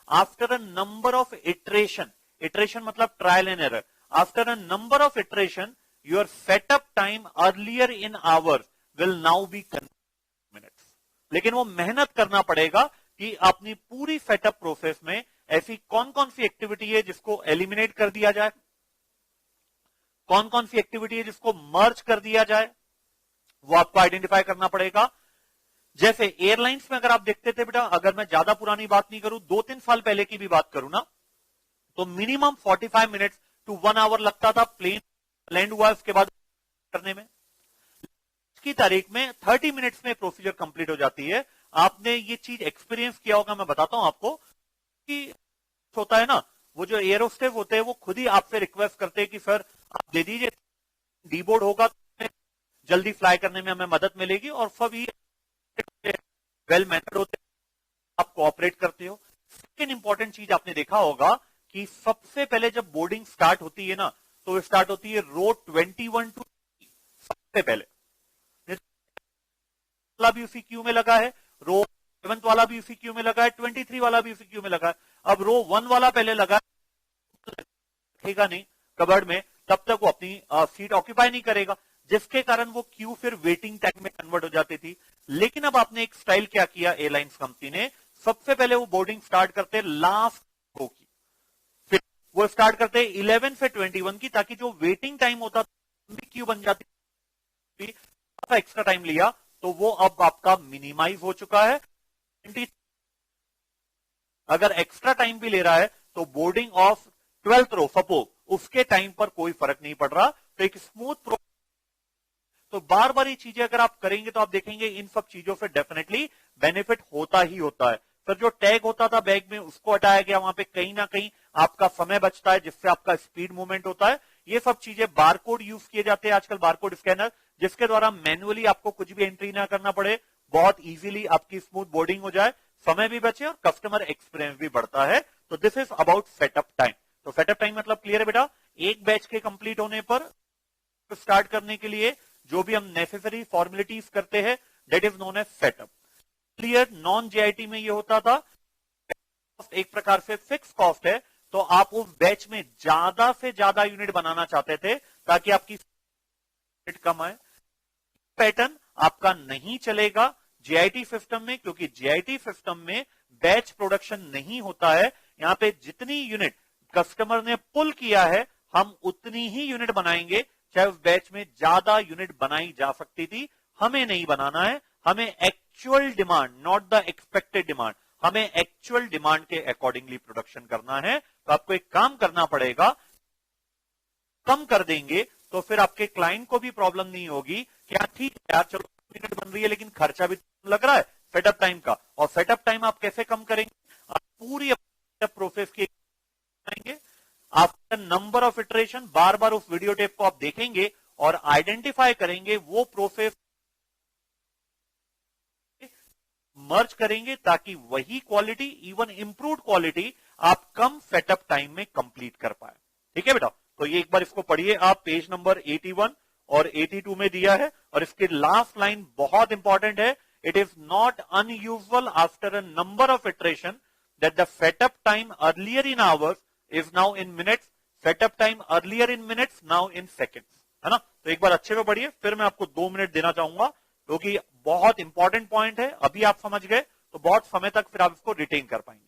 after a number of iteration, iteration मतलब trial and error, after a number of iteration your setup time earlier in hours will now be minutes. लेकिन वो मेहनत करना पड़ेगा कि अपनी पूरी सेटअप प्रोसेस में ऐसी कौन कौन सी एक्टिविटी है जिसको एलिमिनेट कर दिया जाए, कौन कौन सी एक्टिविटी है जिसको मर्ज कर दिया जाए, वो आपको आइडेंटिफाई करना पड़ेगा। जैसे एयरलाइंस में अगर आप देखते थे बेटा, अगर मैं ज्यादा पुरानी बात नहीं करूं, 2-3 साल पहले की भी बात करूं ना, तो मिनिमम 45 मिनट्स टू 1 आवर लगता था प्लेन लैंड हुआ उसके बाद करने में। की तारीख में 30 मिनट्स में प्रोसीजर कंप्लीट हो जाती है। आपने ये चीज एक्सपीरियंस किया होगा, मैं बताता हूं आपको कि होता है ना, वो जो एयरोस्टेफ होते हैं वो खुद ही आपसे रिक्वेस्ट करते हैं कि सर आप दे दीजिए, डीबोर्ड होगा तो जल्दी फ्लाई करने में हमें मदद मिलेगी, और सब ये वेल मैनर्ड होते हैं, आप कोऑपरेट करते हो। सेकेंड इंपॉर्टेंट चीज आपने देखा होगा कि सबसे पहले जब बोर्डिंग स्टार्ट होती है ना, तो स्टार्ट होती है रो 21 टू, सबसे पहले वाला भी उसी क्यू में लगा है, रो 7 वाला भी उसी क्यू में लगा है, 23 वाला भी उसी क्यू में लगा है। अब रो 1 वाला पहले लगा रखेगा नहीं कबर्ड में, तब तक वो अपनी सीट ऑक्यूपाई नहीं करेगा, जिसके कारण वो क्यू फिर वेटिंग टाइम में कन्वर्ट हो जाती थी। लेकिन अब आपने एक स्टाइल क्या किया एयरलाइंस कंपनी ने, सबसे पहले वो बोर्डिंग स्टार्ट करते लास्ट रो की, फिर वो स्टार्ट करते 11 से 21 की, ताकि जो वेटिंग टाइम होता क्यू बन जाती, एक्स्ट्रा टाइम लिया तो वो अब आपका मिनिमाइज हो चुका है। अगर एक्स्ट्रा टाइम भी ले रहा है तो boarding of 12th row suppose, उसके टाइम पर कोई फर्क नहीं पड़ रहा। तो एक स्मूथ तो बार बार ये चीजें अगर आप करेंगे तो आप देखेंगे इन सब चीजों से डेफिनेटली बेनिफिट होता ही होता है। फिर जो टैग होता था बैग में उसको हटाया गया, वहां पे कहीं ना कहीं आपका समय बचता है, जिससे आपका स्पीड मूवमेंट होता है। ये सब चीजें, बारकोड यूज किए जाते हैं आजकल, बारकोड स्कैनर, जिसके द्वारा मैन्युअली आपको कुछ भी एंट्री ना करना पड़े, बहुत इजीली आपकी स्मूथ बोर्डिंग हो जाए, समय भी बचे और कस्टमर एक्सपीरियंस भी बढ़ता है। तो this is about setup time. तो सेटअप टाइम मतलब क्लियर है बेटा, एक बैच के कंप्लीट होने पर स्टार्ट करने के लिए जो भी हम नेसेसरी फॉर्मेलिटीज करते हैं, that is known as setup. Clear, non JIT में ये होता था एक प्रकार से फिक्स कॉस्ट है, तो आप उस बैच में ज्यादा से ज्यादा यूनिट बनाना चाहते थे ताकि आपकी यूनिट कम आए। पैटर्न आपका नहीं चलेगा जेआईटी सिस्टम में, क्योंकि जेआईटी सिस्टम में बैच प्रोडक्शन नहीं होता है। यहां पे जितनी यूनिट कस्टमर ने पुल किया है, हम उतनी ही यूनिट बनाएंगे, चाहे उस बैच में ज्यादा यूनिट बनाई जा सकती थी। हमें नहीं बनाना है, हमें actual demand, not the expected demand, हमें एक्चुअल डिमांड के अकॉर्डिंगली प्रोडक्शन करना है। तो आपको एक काम करना पड़ेगा, कम कर देंगे तो फिर आपके क्लाइंट को भी प्रॉब्लम नहीं होगी कि हाँ ठीक है यार, चलो यूनिट बन रही है लेकिन खर्चा भी लग रहा है सेटअप टाइम का। और सेटअप टाइम आप कैसे कम करेंगे, आप पूरी प्रोसेस की आफ्टर नंबर ऑफ इटरेशन, बार बार उस वीडियो टेप को आप देखेंगे और आइडेंटिफाई करेंगे, वो प्रोसेस मर्ज करेंगे ताकि वही क्वालिटी, इवन इंप्रूव्ड क्वालिटी आप कम सेटअप टाइम में कंप्लीट कर पाए। ठीक है बेटा, तो ये एक बार इसको पढ़िए आप, पेज नंबर 81 और 82 में दिया है। और इसके लास्ट लाइन बहुत इंपॉर्टेंट है, it is not unusual after a number of iteration that the setup time earlier in hours is now in minutes, setup time earlier in minutes now in seconds, है ना। तो एक बार अच्छे से पढ़िए, फिर मैं आपको 2 मिनट देना चाहूंगा, क्योंकि बहुत इंपॉर्टेंट पॉइंट है। अभी आप समझ गए तो बहुत समय तक फिर आप इसको रिटेन कर पाएंगे।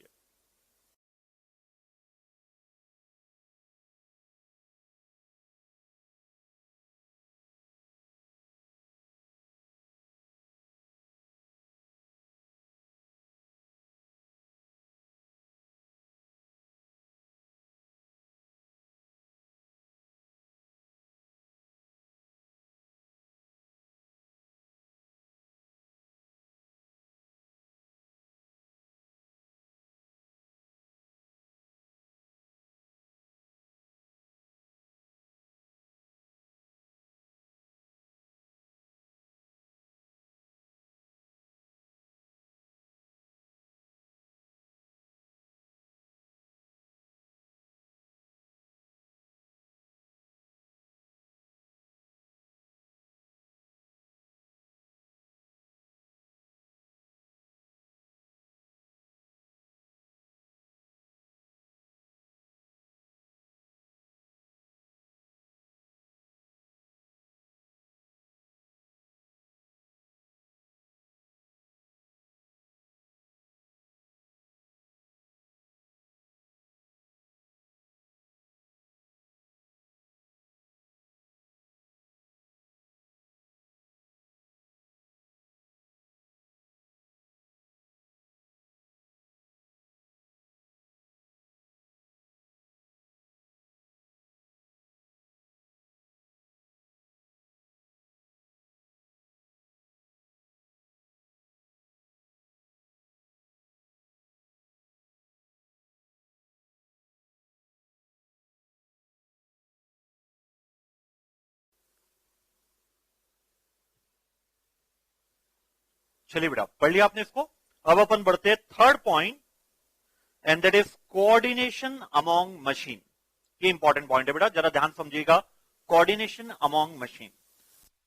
चलिए बेटा, पढ़ लिया आपने इसको। अब अपन बढ़ते हैं third point, and that is coordination among machine. ये इंपॉर्टेंट पॉइंट है बेटा, जरा ध्यान समझिएगा। कोऑर्डिनेशन अमॉन्ग मशीन,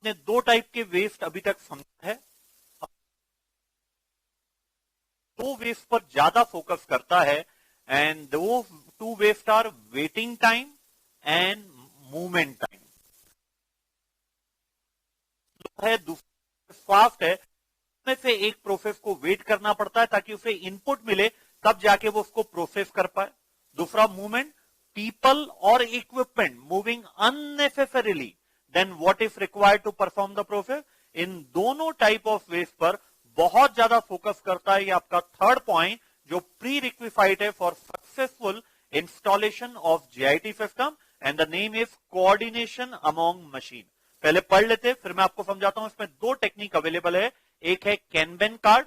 ने दो टाइप के वेस्ट अभी तक समझा है। दो वेस्ट पर ज्यादा फोकस करता है, एंड दो two waste are waiting time and movement time. है फास्ट है, में से एक प्रोसेस को वेट करना पड़ता है ताकि उसे इनपुट मिले, तब जाके वो उसको प्रोसेस कर पाए। दूसरा मूवमेंट, पीपल और equipment moving unnecessarily then what is required to perform the process. इन दोनों टाइप ऑफ वेस्ट पर बहुत ज्यादा फोकस करता है। ये आपका थर्ड पॉइंट जो प्री रिक्विफाइड है for successful installation of GIT system, and the name is coordination among machine. पहले पढ़ लेते, फिर मैं आपको समझाता हूं। इसमें दो टेक्निक अवेलेबल है, एक है कैनबन कार्ड,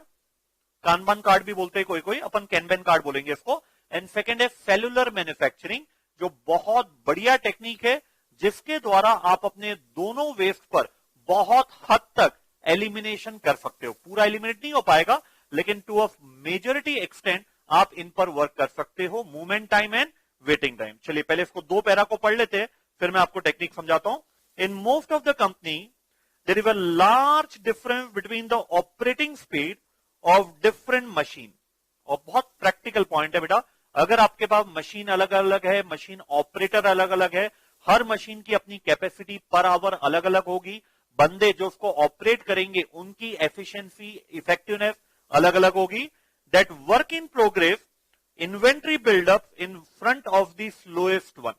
कानबान कार्ड भी बोलते हैं कोई कोई, अपन कैनबन कार्ड बोलेंगे इसको। एंड सेकेंड है सेलुलर मैन्युफैक्चरिंग, जो बहुत बढ़िया टेक्निक है, जिसके द्वारा आप अपने दोनों वेस्ट पर बहुत हद तक एलिमिनेशन कर सकते हो। पूरा एलिमिनेट नहीं हो पाएगा, लेकिन टू अ मेजोरिटी एक्सटेंट आप इन पर वर्क कर सकते हो, movement time and waiting time. चलिए पहले इसको दो पैरा को पढ़ लेते हैं, फिर मैं आपको टेक्निक समझाता हूं। In most of the company there is a large difference between the operating speed of different machine. और बहुत प्रैक्टिकल पॉइंट है बेटा, अगर आपके पास मशीन अलग अलग है, मशीन ऑपरेटर अलग अलग है, हर मशीन की अपनी कैपेसिटी पर आवर अलग अलग होगी, बंदे जो उसको ऑपरेट करेंगे उनकी एफिशिएंसी, इफेक्टिवनेस अलग अलग होगी। That work in progress inventory buildup in front of the slowest one,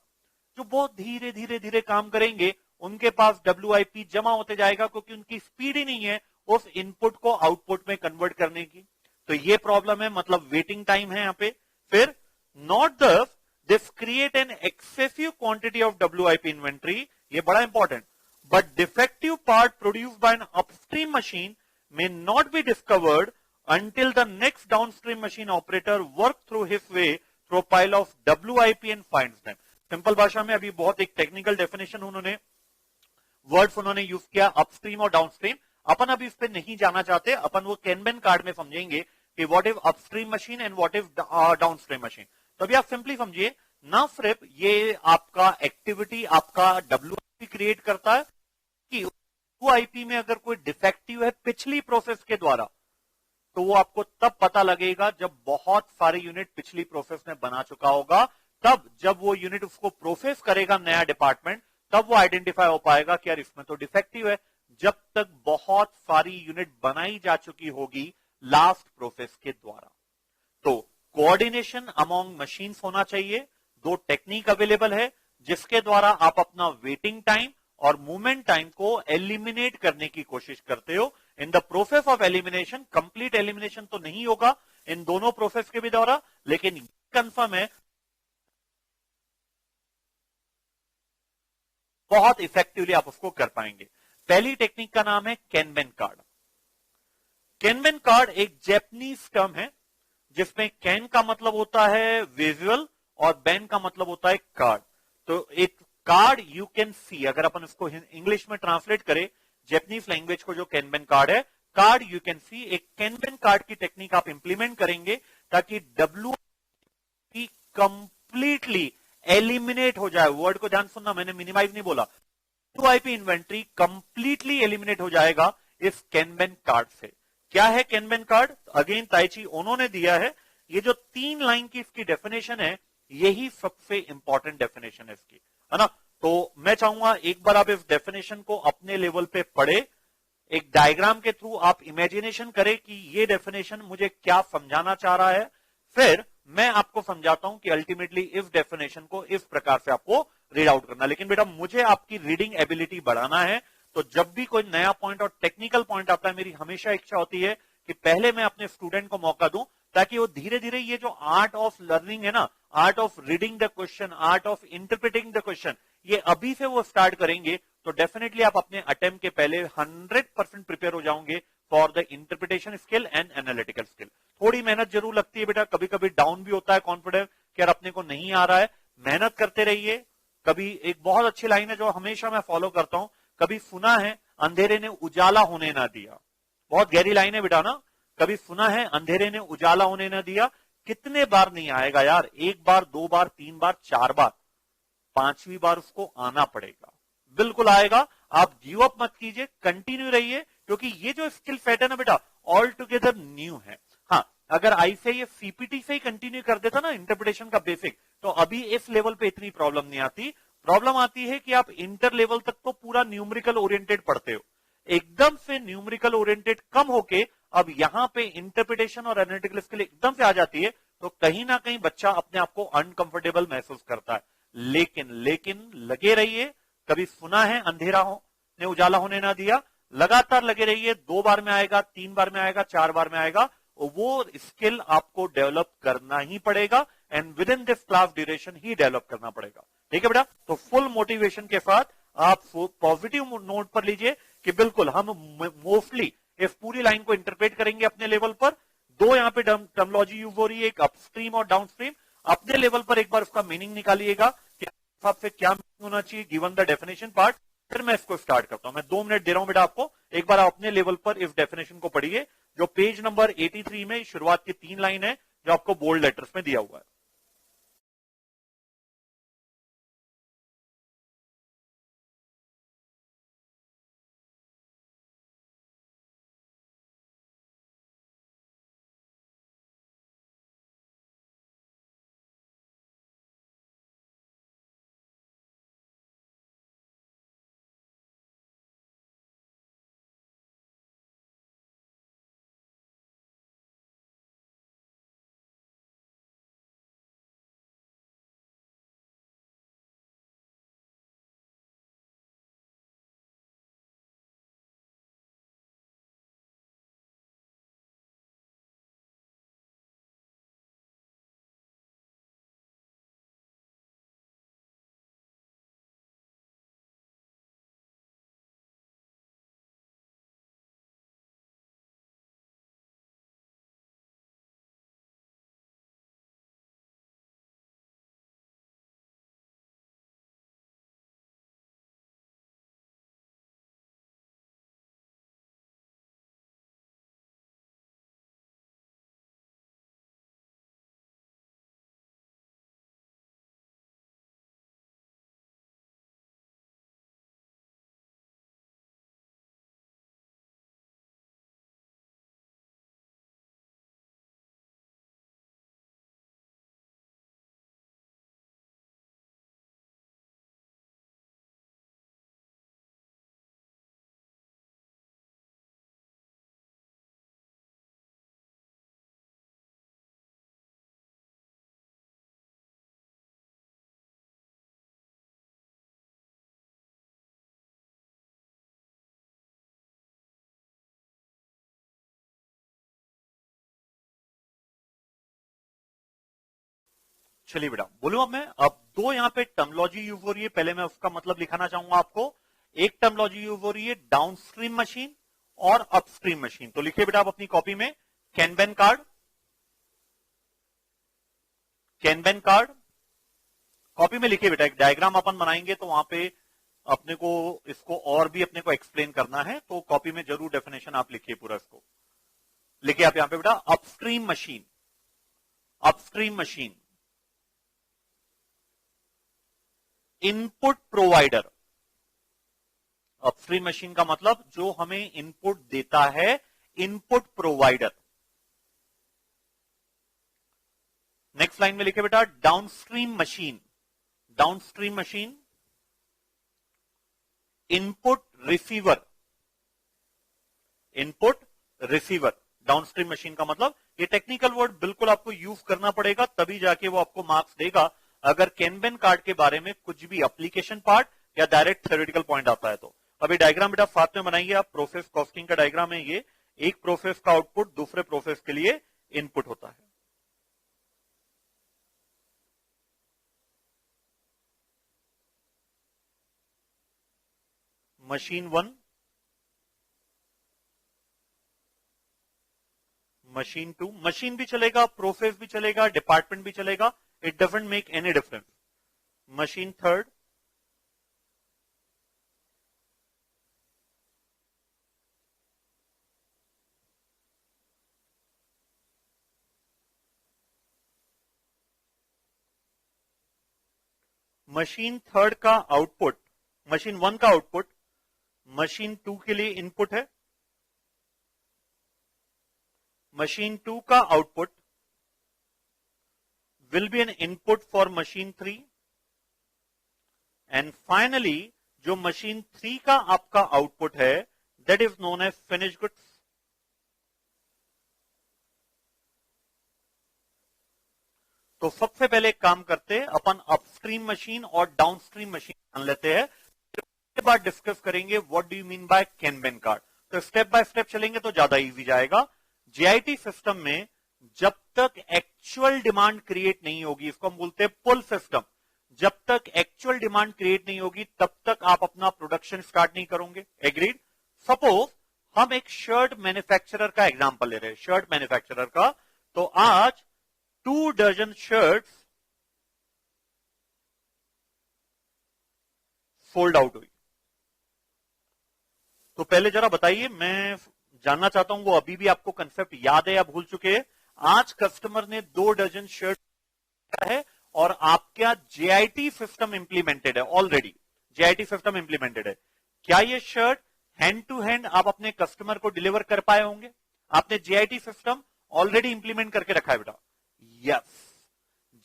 जो बहुत धीरे धीरे धीरे काम करेंगे, उनके पास WIP जमा होते जाएगा, क्योंकि उनकी स्पीड ही नहीं है उस इनपुट को आउटपुट में कन्वर्ट करने की। तो ये प्रॉब्लम है, मतलब वेटिंग टाइम है यहां पे। फिर नॉट दस this create an excessive quantity of WIP inventory, ये बड़ा important, but defective part produced by an upstream machine may not be discovered until the next downstream machine operator work through his way through a pile of WIP and finds them। Simple भाषा में अभी बहुत एक टेक्निकल डेफिनेशन उन्होंने वर्ड्स उन्होंने यूज किया, अपस्ट्रीम और डाउनस्ट्रीम। अपन अभी इस पे नहीं जाना चाहते, अपन वो कैनबन कार्ड में समझेंगे कि what is upstream machine and what is downstream machine. तो अभी आप सिंपली समझिए, ना सिर्फ ये आपका एक्टिविटी आपका WIP क्रिएट करता है, कि WIP में अगर कोई डिफेक्टिव है पिछली प्रोसेस के द्वारा, तो वो आपको तब पता लगेगा जब बहुत सारे यूनिट पिछली प्रोसेस में बना चुका होगा। तब जब वो यूनिट उसको प्रोसेस करेगा नया डिपार्टमेंट, तब वो आइडेंटिफाई हो पाएगा कि यार इसमें तो डिफेक्टिव है। जब तक बहुत सारी यूनिट बनाई जा चुकी होगी लास्ट प्रोसेस के द्वारा। तो कोऑर्डिनेशन अमॉन्ग मशीन्स होना चाहिए। दो टेक्निक अवेलेबल है जिसके द्वारा आप अपना वेटिंग टाइम और मूवमेंट टाइम को एलिमिनेट करने की कोशिश करते हो। In the process of elimination, complete elimination तो नहीं होगा इन दोनों प्रोसेस के भी द्वारा, लेकिन कंफर्म है बहुत इफेक्टिवली आप उसको कर पाएंगे। पहली टेक्निक का नाम है कैनबन कार्ड। कैनबन कार्ड एक जैपनीज टर्म है, जिसमें कैन का मतलब होता है विजुअल और बैन का मतलब होता है कार्ड। तो एक कार्ड यू कैन सी, अगर अपन इसको इंग्लिश में ट्रांसलेट करें जैपनीज लैंग्वेज को, जो कैनबन कार्ड है, कार्ड यू कैन सी, एक कैनबन कार्ड की टेक्निक आप इंप्लीमेंट करेंगे ताकि WIP कंप्लीटली एलिमिनेट हो जाए। वर्ड को ध्यान सुनना, मैंने मिनिमाइज नहीं बोला, WIP इन्वेंट्री कंप्लीटली एलिमिनेट हो जाएगा इस कैनबन कार्ड से। क्या है कैनबन कार्ड? अगेन ताइची उन्होंने दिया है। ये जो 3 लाइन की इसकी डेफिनेशन है, यही सबसे इंपॉर्टेंट डेफिनेशन है इसकी, है ना। तो मैं चाहूंगा एक बार आप इस डेफिनेशन को अपने लेवल पे पढ़े, एक डायग्राम के थ्रू आप इमेजिनेशन करें कि ये डेफिनेशन मुझे क्या समझाना चाह रहा है, फिर मैं आपको समझाता हूं कि अल्टीमेटली इस डेफिनेशन को इस प्रकार से आपको रीड आउट करना। लेकिन बेटा मुझे आपकी रीडिंग एबिलिटी बढ़ाना है, तो जब भी कोई नया पॉइंट और टेक्निकल पॉइंट आता है, मेरी हमेशा इच्छा होती है कि पहले मैं अपने स्टूडेंट को मौका दूं, ताकि वो धीरे धीरे ये जो आर्ट ऑफ लर्निंग है ना, art of reading the question, art of interpreting the question, ये अभी से वो स्टार्ट करेंगे, तो डेफिनेटली आप अपने अटेम्प्ट के पहले 100% प्रिपेयर हो जाओगे for the interpretation skill and analytical skill. थोड़ी मेहनत जरूर लगती है बेटा, कभी कभी डाउन भी होता है कॉन्फिडेंस कि यार अपने को नहीं आ रहा है, मेहनत करते रहिए। कभी एक बहुत अच्छी लाइन है जो हमेशा मैं फॉलो करता हूं, कभी सुना है अंधेरे ने उजाला होने ना दिया, बहुत गहरी लाइन है बेटा ना। कभी सुना है अंधेरे ने उजाला होने न दिया? कितने बार नहीं आएगा यार, एक बार, दो बार, तीन बार, चार बार, पांचवी बार उसको आना पड़ेगा, बिल्कुल आएगा। आप गिव अप मत कीजिए, कंटिन्यू रहिए, क्योंकि ये जो स्किल सेट है ना बेटा, ऑल टुगेदर न्यू है। हाँ, अगर आई से ये सीपीटी से ही कंटिन्यू कर देता ना इंटरप्रिटेशन का बेसिक, तो अभी इस लेवल पे इतनी प्रॉब्लम नहीं आती। प्रॉब्लम आती है कि आप इंटर लेवल तक तो पूरा न्यूमेरिकल ओरिएंटेड पढ़ते हो, एकदम से न्यूमेरिकल ओरिएंटेड कम होके अब यहां पे इंटरप्रिटेशन और एनालिटिकल स्किल एकदम से आ जाती है, तो कहीं ना कहीं बच्चा अपने आप को अनकंफर्टेबल महसूस करता है। लेकिन लेकिन लगे रहिए। कभी सुना है अंधेरा ने उजाला होने ना दिया? लगातार लगे रहिए, दो बार में आएगा, तीन बार में आएगा, चार बार में आएगा। वो स्किल आपको डेवलप करना ही पड़ेगा, and with in this class duration he develop करना पड़ेगा। ठीक है बेटा, तो फुल मोटिवेशन के साथ आप पॉजिटिव नोट पर लीजिए कि बिल्कुल हम मोस्टली इस पूरी लाइन को इंटरप्रेट करेंगे अपने लेवल पर। दो यहां पे टर्मोलॉजी यूज हो रही है, एक अपस्ट्रीम और डाउनस्ट्रीम। अपने लेवल पर एक बार उसका मीनिंग निकालिएगा कि हिसाब से क्या मीनिंग होना चाहिए गिवन द डेफिनेशन पार्ट। फिर मैं इसको स्टार्ट करता हूं। मैं 2 मिनट दे रहा हूं बेटा आपको, एक बार आप अपने लेवल पर इस डेफिनेशन को पढ़िए, जो पेज नंबर 83 में शुरुआत की 3 लाइन है, जो आपको बोल्ड लेटर्स में दिया हुआ है। चलिए बेटा बोलूं अब मैं। अब दो यहां पे टर्मोलॉजी यूज हो रही है, पहले मैं उसका मतलब लिखाना चाहूंगा आपको। एक टर्मोलॉजी यूज हो रही है डाउनस्ट्रीम मशीन और अपस्ट्रीम मशीन। तो लिखिए बेटा आप अपनी कॉपी में, कैनबेन कार्ड, कैनबेन कार्ड। कॉपी में लिखिए बेटा, एक डायग्राम अपन बनाएंगे तो वहां पे अपने को इसको और भी अपने को एक्सप्लेन करना है, तो कॉपी में जरूर डेफिनेशन आप लिखिए पूरा इसको। लिखिए आप यहां पे बेटा upstream machine, upstream machine, input provider. Upstream machine का मतलब जो हमें इनपुट देता है, इनपुट प्रोवाइडर। नेक्स्ट लाइन में लिखे बेटा downstream machine, downstream machine, input receiver, input receiver. Downstream machine का मतलब, ये टेक्निकल वर्ड बिल्कुल आपको यूज करना पड़ेगा, तभी जाके वो आपको मार्क्स देगा। अगर कैनबेन कार्ड के बारे में कुछ भी एप्लीकेशन पार्ट या डायरेक्ट थ्योरेटिकल पॉइंट आता है तो। अभी डायग्राम बेटा साथ में बनाइए आप, प्रोसेस कॉस्टिंग का डायग्राम है ये। एक प्रोसेस का आउटपुट दूसरे प्रोसेस के लिए इनपुट होता है। मशीन 1, मशीन 2, मशीन भी चलेगा, प्रोसेस भी चलेगा, डिपार्टमेंट भी चलेगा, it doesn't make any difference. Machine 3, machine 3 का आउटपुट, मशीन 1 का आउटपुट मशीन 2 के लिए इनपुट है, मशीन 2 का output will be an input for machine 3 and finally जो मशीन 3 का आपका आउटपुट है that is known as finished goods. तो सबसे पहले एक काम करते हैं, अपन अपस्ट्रीम मशीन और डाउनस्ट्रीम मशीन जान लेते हैं, उसके बाद डिस्कस करेंगे what do you mean by kanban card. तो स्टेप बाय स्टेप चलेंगे तो ज्यादा इजी जाएगा. जेआईटी सिस्टम में जब तक एक्चुअल डिमांड क्रिएट नहीं होगी, इसको हम बोलते हैं पुल सिस्टम, जब तक एक्चुअल डिमांड क्रिएट नहीं होगी तब तक आप अपना प्रोडक्शन स्टार्ट नहीं करोगे. एग्रीड. सपोज हम एक शर्ट मैन्युफैक्चरर का एग्जांपल ले रहे हैं, शर्ट मैन्युफैक्चरर का. तो आज 2 डजन शर्ट्स सोल्ड आउट हुई. तो पहले जरा बताइए, मैं जानना चाहता हूं वो अभी भी आपको कंसेप्ट याद है या भूल चुके हैं. आज कस्टमर ने 2 डजन शर्ट है और आपका जेआईटी सिस्टम इंप्लीमेंटेड है, ऑलरेडी जेआईटी सिस्टम इंप्लीमेंटेड है. क्या ये शर्ट हैंड टू हैंड आप अपने कस्टमर को डिलीवर कर पाए होंगे? आपने जेआईटी सिस्टम ऑलरेडी इंप्लीमेंट करके रखा है बेटा. यस.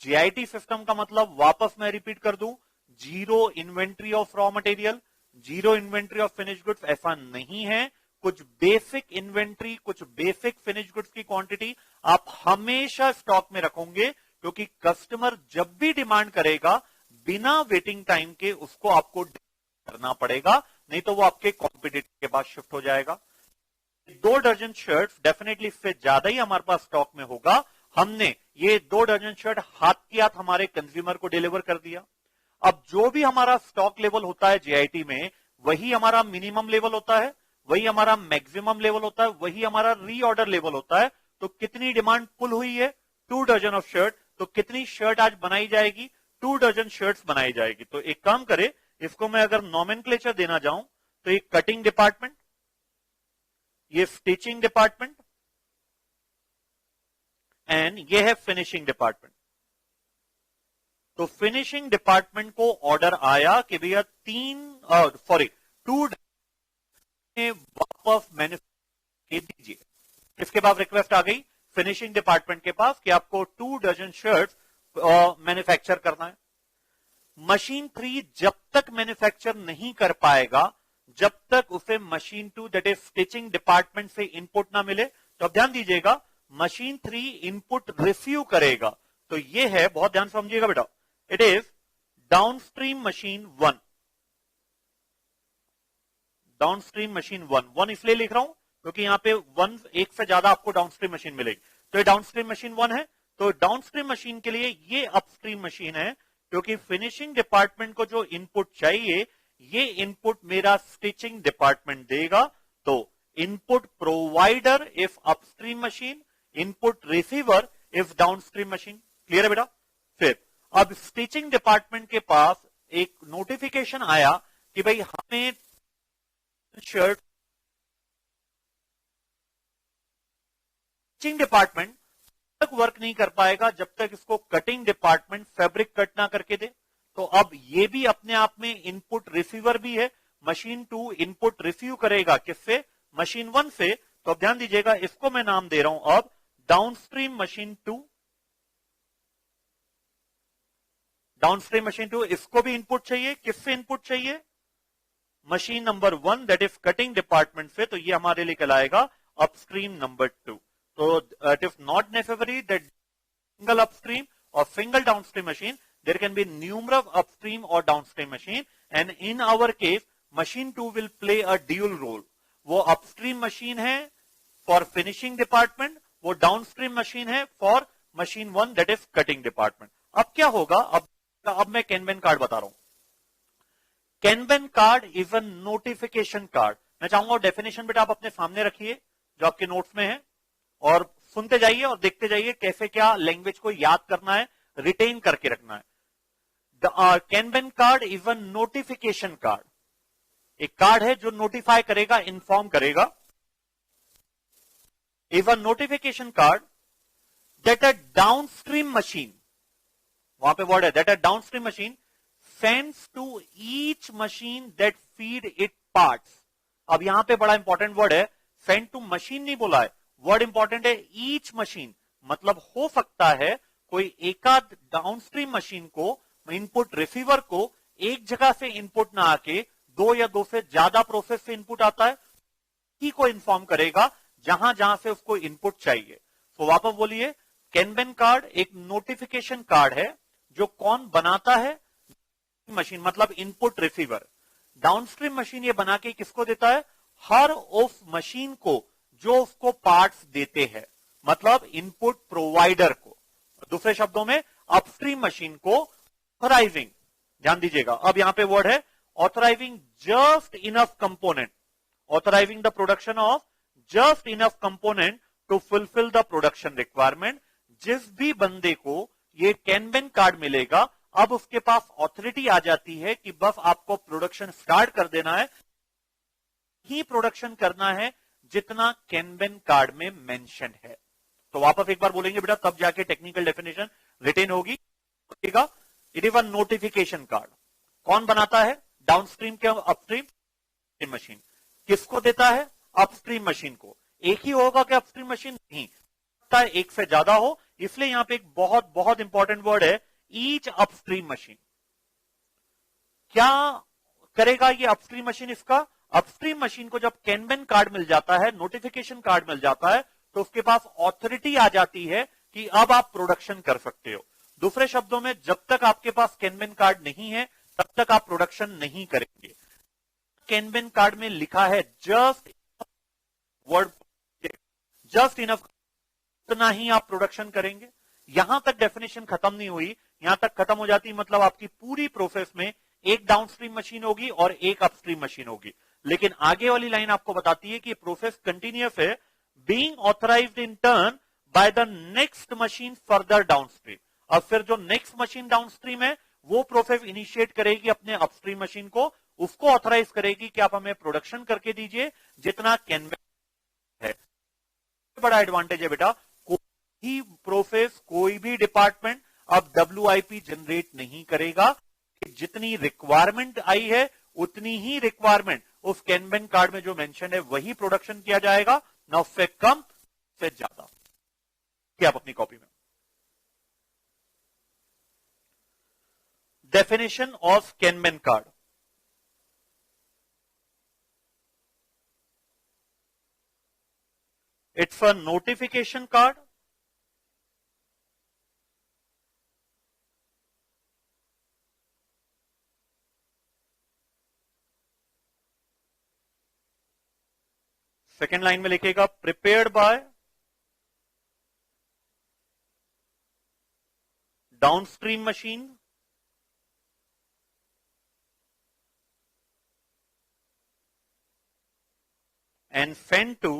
जेआईटी सिस्टम का मतलब वापस मैं रिपीट कर दूं, zero inventory of raw material, zero inventory of finish goods ऐसा नहीं है. कुछ बेसिक इन्वेंट्री, कुछ बेसिक फिनिश गुड्स की क्वांटिटी आप हमेशा स्टॉक में रखोगे, क्योंकि कस्टमर जब भी डिमांड करेगा बिना वेटिंग टाइम के उसको आपको करना पड़ेगा, नहीं तो वो आपके कॉम्पिटिटर के पास शिफ्ट हो जाएगा. 2 डजन शर्ट्स डेफिनेटली इससे ज्यादा ही हमारे पास स्टॉक में होगा. हमने ये 2 डजन शर्ट हाथ की हाथ हमारे कंज्यूमर को डिलीवर कर दिया. अब जो भी हमारा स्टॉक लेवल होता है जेआईटी में, वही हमारा मिनिमम लेवल होता है, वही हमारा मैक्सिमम लेवल होता है, वही हमारा रीऑर्डर लेवल होता है. तो कितनी डिमांड पुल हुई है? 2 डजन ऑफ शर्ट. तो कितनी शर्ट आज बनाई जाएगी? 2 डजन शर्ट्स बनाई जाएगी. तो एक काम करे, इसको मैं अगर नॉमेनक्लेचर देना चाहूं तो ये कटिंग डिपार्टमेंट, ये स्टिचिंग डिपार्टमेंट एंड ये है फिनिशिंग डिपार्टमेंट. तो फिनिशिंग डिपार्टमेंट को ऑर्डर आया कि भैया 2 वापस मैन्युफैक्चर दीजिए. इसके बाद रिक्वेस्ट आ गई फिनिशिंग डिपार्टमेंट के पास कि आपको 2 डजन शर्ट्स मैन्युफैक्चर करना है. मशीन 3 जब तक मैन्युफैक्चर नहीं कर पाएगा, जब तक उसे machine 2 that is stitching department से इनपुट ना मिले. तो अब ध्यान दीजिएगा, मशीन 3 इनपुट रिसीव करेगा. तो ये है, बहुत ध्यान समझिएगा बेटा, it is downstream machine 1. Downstream machine 1 इसलिए लिख रहा हूं क्योंकि यहां पे 1 एक से ज्यादा आपको डाउनस्ट्रीम मशीन मिलेगी. तो ये डाउनस्ट्रीम मशीन 1 है. तो डाउनस्ट्रीम मशीन के लिए ये अपस्ट्रीम मशीन है, क्योंकि फिनिशिंग डिपार्टमेंट को जो इनपुट चाहिए ये इनपुट मेरा स्टिचिंग डिपार्टमेंट देगा. तो input provider if upstream machine, input receiver if downstream machine. Clear है बेटा? फिर अब स्टिचिंग डिपार्टमेंट के पास एक नोटिफिकेशन आया कि भाई हमें शर्ट, स्टिचिंग डिपार्टमेंट तक वर्क नहीं कर पाएगा जब तक इसको कटिंग डिपार्टमेंट फैब्रिक कट ना करके दे. तो अब ये भी अपने आप में इनपुट रिसीवर भी है. मशीन 2 इनपुट रिसीव करेगा किससे? मशीन 1 से. तो अब ध्यान दीजिएगा, इसको मैं नाम दे रहा हूं अब डाउनस्ट्रीम मशीन 2. डाउनस्ट्रीम मशीन 2, इसको भी इनपुट चाहिए. किससे इनपुट चाहिए? Machine number 1 that is cutting department से. तो ये हमारे लिए कहलाएगा upstream number 2. So it is not necessary that single upstream or single downstream machine. There can be numerous upstream or downstream machine, and in our case, machine 2 will play a dual role. वो upstream machine है for finishing department, वो downstream machine है for machine 1 that is cutting department. अब क्या होगा? अब मैं कैनबेन कार्ड बता रहा हूं. Kanban card is a notification card. मैं चाहूंगा डेफिनेशन बेटा आप अपने सामने रखिए जो आपके नोट्स में है, और सुनते जाइए और देखते जाइए कैसे क्या लैंग्वेज को याद करना है, रिटेन करके रखना है. The kanban card is a notification card. एक कार्ड है जो नोटिफाई करेगा, इन्फॉर्म करेगा. Is a notification card that a downstream machine, वहां पे वर्ड है that a downstream machine sends to each machine that feed it parts. अब यहां पे बड़ा इंपॉर्टेंट वर्ड है, सेंड टू मशीन नहीं बोला है, वर्ड इंपॉर्टेंट है ईच मशीन। मतलब हो सकता है कोई एकाध डाउनस्ट्रीम मशीन को, इनपुट रिसीवर को एक जगह से इनपुट ना आके दो या दो से ज्यादा प्रोसेस से इनपुट आता है, की को इन्फॉर्म करेगा जहां जहां से उसको इनपुट चाहिए। तो वापस बोलिए, कैनबेन कार्ड एक नोटिफिकेशन कार्ड है जो कौन बनाता है, मशीन मतलब इनपुट रिसीवर। डाउनस्ट्रीम मशीन ये बना के किसको देता है, हर उस मशीन को जो उसको पार्ट्स देते हैं, मतलब इनपुट प्रोवाइडर को। दूसरे शब्दों में अपस्ट्रीम मशीन को ऑथराइजिंग, ध्यान दीजिएगा अब यहां पे वर्ड है authorizing just enough component, authorizing the production of just enough component to fulfil the production requirement. जिस भी बंदे को ये कैनबेन कार्ड मिलेगा, अब उसके पास ऑथोरिटी आ जाती है कि बस आपको प्रोडक्शन स्टार्ट कर देना है, ही प्रोडक्शन करना है जितना कैनबेन कार्ड में मेंशन है। तो वापस एक बार बोलेंगे बेटा, तब जाके टेक्निकल डेफिनेशन रिटेन होगी। It is a notification card. कौन बनाता है, डाउनस्ट्रीम के अपस्ट्रीम मशीन। किसको देता है, अपस्ट्रीम मशीन को। एक ही होगा कि अपस्ट्रीम मशीन, नहीं, एक से ज्यादा हो, इसलिए यहां पे एक बहुत बहुत इंपॉर्टेंट वर्ड है ईच अपस्ट्रीम मशीन। क्या करेगा ये अपस्ट्रीम मशीन, इसका अपस्ट्रीम मशीन को जब कैनबेन कार्ड मिल जाता है, नोटिफिकेशन कार्ड मिल जाता है, तो उसके पास ऑथोरिटी आ जाती है कि अब आप प्रोडक्शन कर सकते हो। दूसरे शब्दों में, जब तक आपके पास कैनबेन कार्ड नहीं है तब तक आप प्रोडक्शन नहीं करेंगे। कैनबेन कार्ड में लिखा है जस्ट वर्ड, जस्ट इनफ, इतना ही आप प्रोडक्शन करेंगे। यहां तक डेफिनेशन खत्म नहीं हुई, यहां तक खत्म हो जाती मतलब आपकी पूरी प्रोसेस में एक डाउनस्ट्रीम मशीन होगी और एक अपस्ट्रीम मशीन होगी। लेकिन आगे वाली लाइन आपको बताती है कि प्रोसेस कंटिन्यूअस है, being authorised in turn by the next machine further downstream. अब फिर जो नेक्स्ट मशीन डाउनस्ट्रीम है वो प्रोसेस इनिशिएट करेगी अपने अपस्ट्रीम मशीन को, उसको ऑथराइज करेगी कि आप हमें प्रोडक्शन करके दीजिए जितना कैनबेन है। बड़ा एडवांटेज है बेटा, कोई भी प्रोसेस, कोई भी डिपार्टमेंट अब WIP जनरेट नहीं करेगा। जितनी रिक्वायरमेंट आई है उतनी ही रिक्वायरमेंट उस कैनबेन कार्ड में जो मेंशन है वही प्रोडक्शन किया जाएगा, ना उससे कम से ज्यादा। क्या आप अपनी कॉपी में definition of kanban card. It's a notification card. Second line में लिखेगा prepared by downstream machine and send to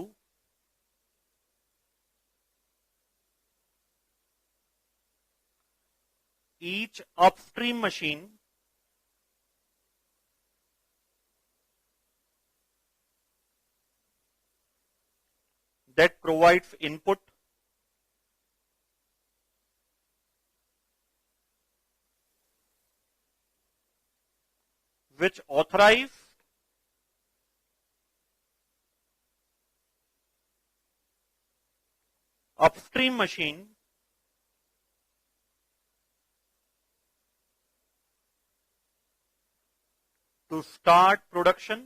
each upstream machine that provides input which authorize upstream machine to start production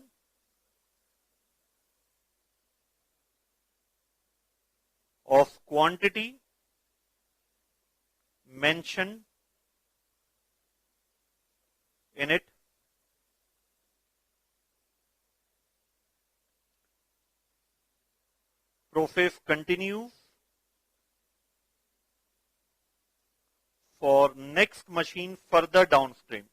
of quantity mentioned in it process continues for next machine further downstream।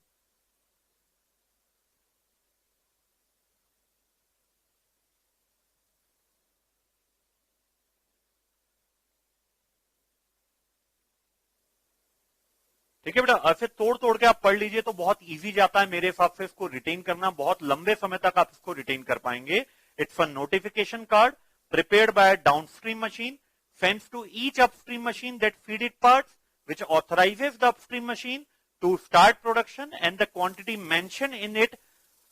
ठीक है बेटा, ऐसे तोड़ तोड़ के आप पढ़ लीजिए तो बहुत इजी जाता है मेरे हिसाब से। इसको रिटेन करना बहुत लंबे समय तक आप इसको रिटेन कर पाएंगे। It's a notification card prepared by downstream machine, sends to each upstream machine that feed it parts, which authorizes the upstream machine to start production and the quantity mentioned in it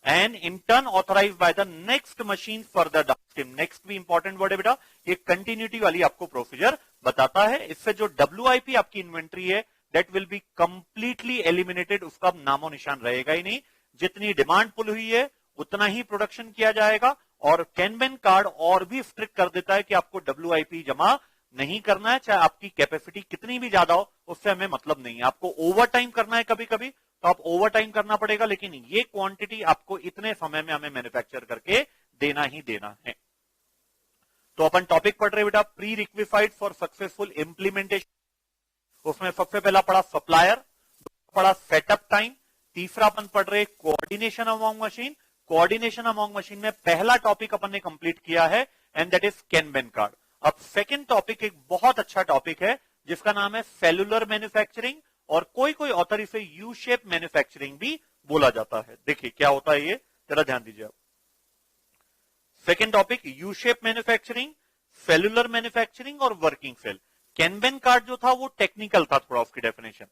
and in turn authorized by the next machine further downstream. Next भी इंपॉर्टेंट वर्ड है बेटा, ये कंटिन्यूटी वाली आपको प्रोसीजर बताता है. इससे जो WIP आपकी इन्वेंट्री है that will be completely eliminated, उसका नामो निशान रहेगा ही नहीं. जितनी डिमांड पुल हुई है उतना ही प्रोडक्शन किया जाएगा. और कैनबेन कार्ड और भी स्ट्रिक्ट कर देता है कि आपको WIP जमा नहीं करना है, चाहे आपकी कैपेसिटी कितनी भी ज्यादा हो, उससे हमें मतलब नहीं है. आपको ओवर टाइम करना है कभी कभी तो आप ओवर टाइम करना पड़ेगा, लेकिन ये क्वांटिटी आपको इतने समय में हमें मैन्युफैक्चर करके देना ही देना है. तो अपन टॉपिक पढ़ रहे बेटा, प्री रिक्विफाइड फॉर सक्सेसफुल इंप्लीमेंटेशन. उसमें सबसे पहला पढ़ा सप्लायर, पढ़ा सेटअप टाइम, तीसरा अपन पढ़ रहे coordination among machine. Coordination among machine में पहला टॉपिक अपन ने कंप्लीट किया है एंड दैट इज कैनबेन कार्ड. अब सेकंड टॉपिक एक बहुत अच्छा टॉपिक है जिसका नाम है सेलुलर मैन्युफैक्चरिंग, और कोई कोई ऑथर इसे यू शेप मैन्युफैक्चरिंग भी बोला जाता है. देखिए क्या होता है ये, जरा ध्यान दीजिए आप. Second topic U shape manufacturing, cellular manufacturing और वर्किंग सेल. कैनबेन कार्ड जो था वो टेक्निकल था थोड़ा उसकी डेफिनेशन,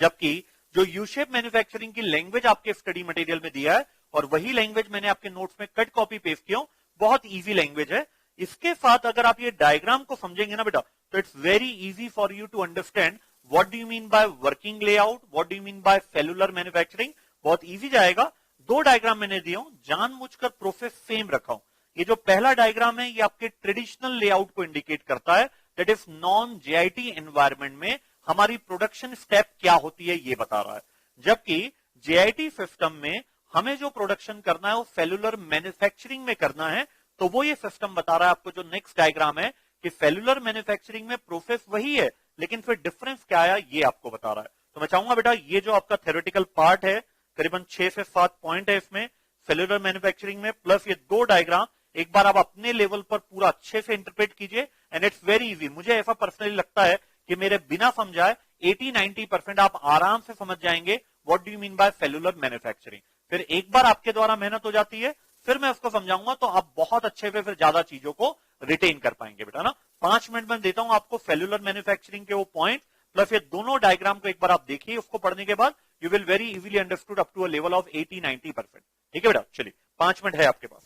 जबकि जो यू शेप मैन्युफैक्चरिंग की लैंग्वेज आपके स्टडी मटेरियल में दिया है और वही लैंग्वेज मैंने आपके नोट्स में कट कॉपी पेस्ट किया हूं, बहुत इजी लैंग्वेज है. इसके साथ अगर आप ये डायग्राम को समझेंगे ना बेटा तो it's very easy for you to understand what do you mean by working layout, what do you mean by cellular manufacturing. बहुत इजी जाएगा. दो डायग्राम मैंने दिया हूं, जानबूझकर प्रोसेस सेम रखा हूं. ये जो पहला डायग्राम है ये आपके ट्रेडिशनल लेआउट को इंडिकेट करता है, that is non JIT environment में हमारी प्रोडक्शन स्टेप क्या होती है ये बता रहा है. जबकि जेआईटी सिस्टम में हमें जो प्रोडक्शन करना है वो सेलुलर मैन्युफैक्चरिंग में करना है. तो वो ये सिस्टम बता रहा है आपको जो नेक्स्ट डायग्राम है कि सेलुलर मैन्युफैक्चरिंग में प्रोसेस वही है लेकिन फिर डिफरेंस क्या आया ये आपको बता रहा है. तो मैं चाहूंगा बेटा ये जो आपका थ्योरेटिकल पार्ट है करीबन 6 से 7 पॉइंट है इसमें सेलुलर मैन्युफैक्चरिंग में, प्लस ये दो डायग्राम एक बार आप अपने लेवल पर पूरा अच्छे से इंटरप्रेट कीजिए एंड इट्स वेरी इजी. मुझे ऐसा पर्सनली लगता है कि मेरे बिना समझाए 80-90% आप आराम से समझ जाएंगे what do you mean by cellular manufacturing. फिर एक बार आपके द्वारा मेहनत हो जाती है फिर मैं उसको समझाऊंगा तो आप बहुत अच्छे से फिर ज्यादा चीजों को रिटेन कर पाएंगे बेटा ना. 5 मिनट में देता हूं आपको सेलुलर मैन्युफैक्चरिंग के वो पॉइंट, प्लस ये दोनों डायग्राम को एक बार आप देखिए. उसको पढ़ने के बाद you will very easily understood up to a level of 80-90%. ठीक है बेटा, चलिए 5 मिनट है आपके पास.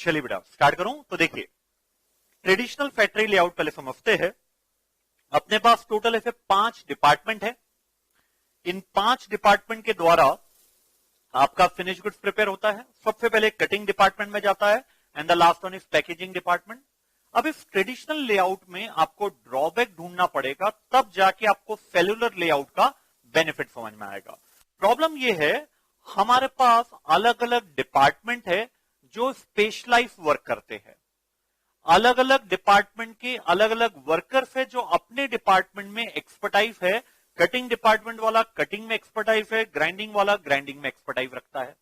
चलिए बेटा स्टार्ट करूं। तो देखिए ट्रेडिशनल फैक्ट्री लेआउट पहले समझते हैं। अपने पास टोटल ऐसे 5 डिपार्टमेंट है। इन 5 डिपार्टमेंट के द्वारा आपका फिनिश गुड्स प्रिपेयर होता है। सबसे पहले कटिंग डिपार्टमेंट में जाता है and the last one is packaging department. अब इस ट्रेडिशनल लेआउट में आपको ड्रॉबैक ढूंढना पड़ेगा, तब जाके आपको सेलुलर लेआउट का बेनिफिट समझ में आएगा। प्रॉब्लम यह है हमारे पास अलग अलग डिपार्टमेंट है जो स्पेशलाइज वर्क करते हैं। अलग अलग डिपार्टमेंट के अलग अलग वर्कर्स है जो अपने डिपार्टमेंट में एक्सपर्टाइज है। कटिंग डिपार्टमेंट वाला कटिंग में एक्सपर्टाइज है, ग्राइंडिंग वाला ग्राइंडिंग में एक्सपर्टाइज रखता है।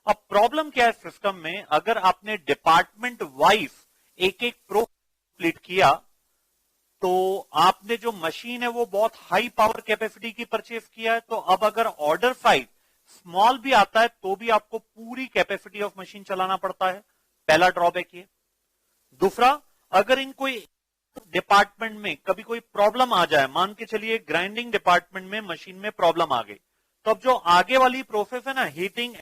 अब प्रॉब्लम क्या है सिस्टम में, अगर आपने डिपार्टमेंट वाइज एक एक प्रो कंप्लीट किया तो आपने जो मशीन है वो बहुत हाई पावर कैपेसिटी की परचेज किया है। तो अब अगर ऑर्डर साइज स्मॉल भी आता है तो भी आपको पूरी कैपेसिटी ऑफ मशीन चलाना पड़ता है। पहला ड्रॉबैक ये। दूसरा, अगर इन कोई डिपार्टमेंट में कभी कोई प्रॉब्लम आ जाए, मान के चलिए ग्राइंडिंग डिपार्टमेंट में मशीन में प्रॉब्लम आ गई, तो अब जो आगे वाली प्रोसेस है ना, हीटिंग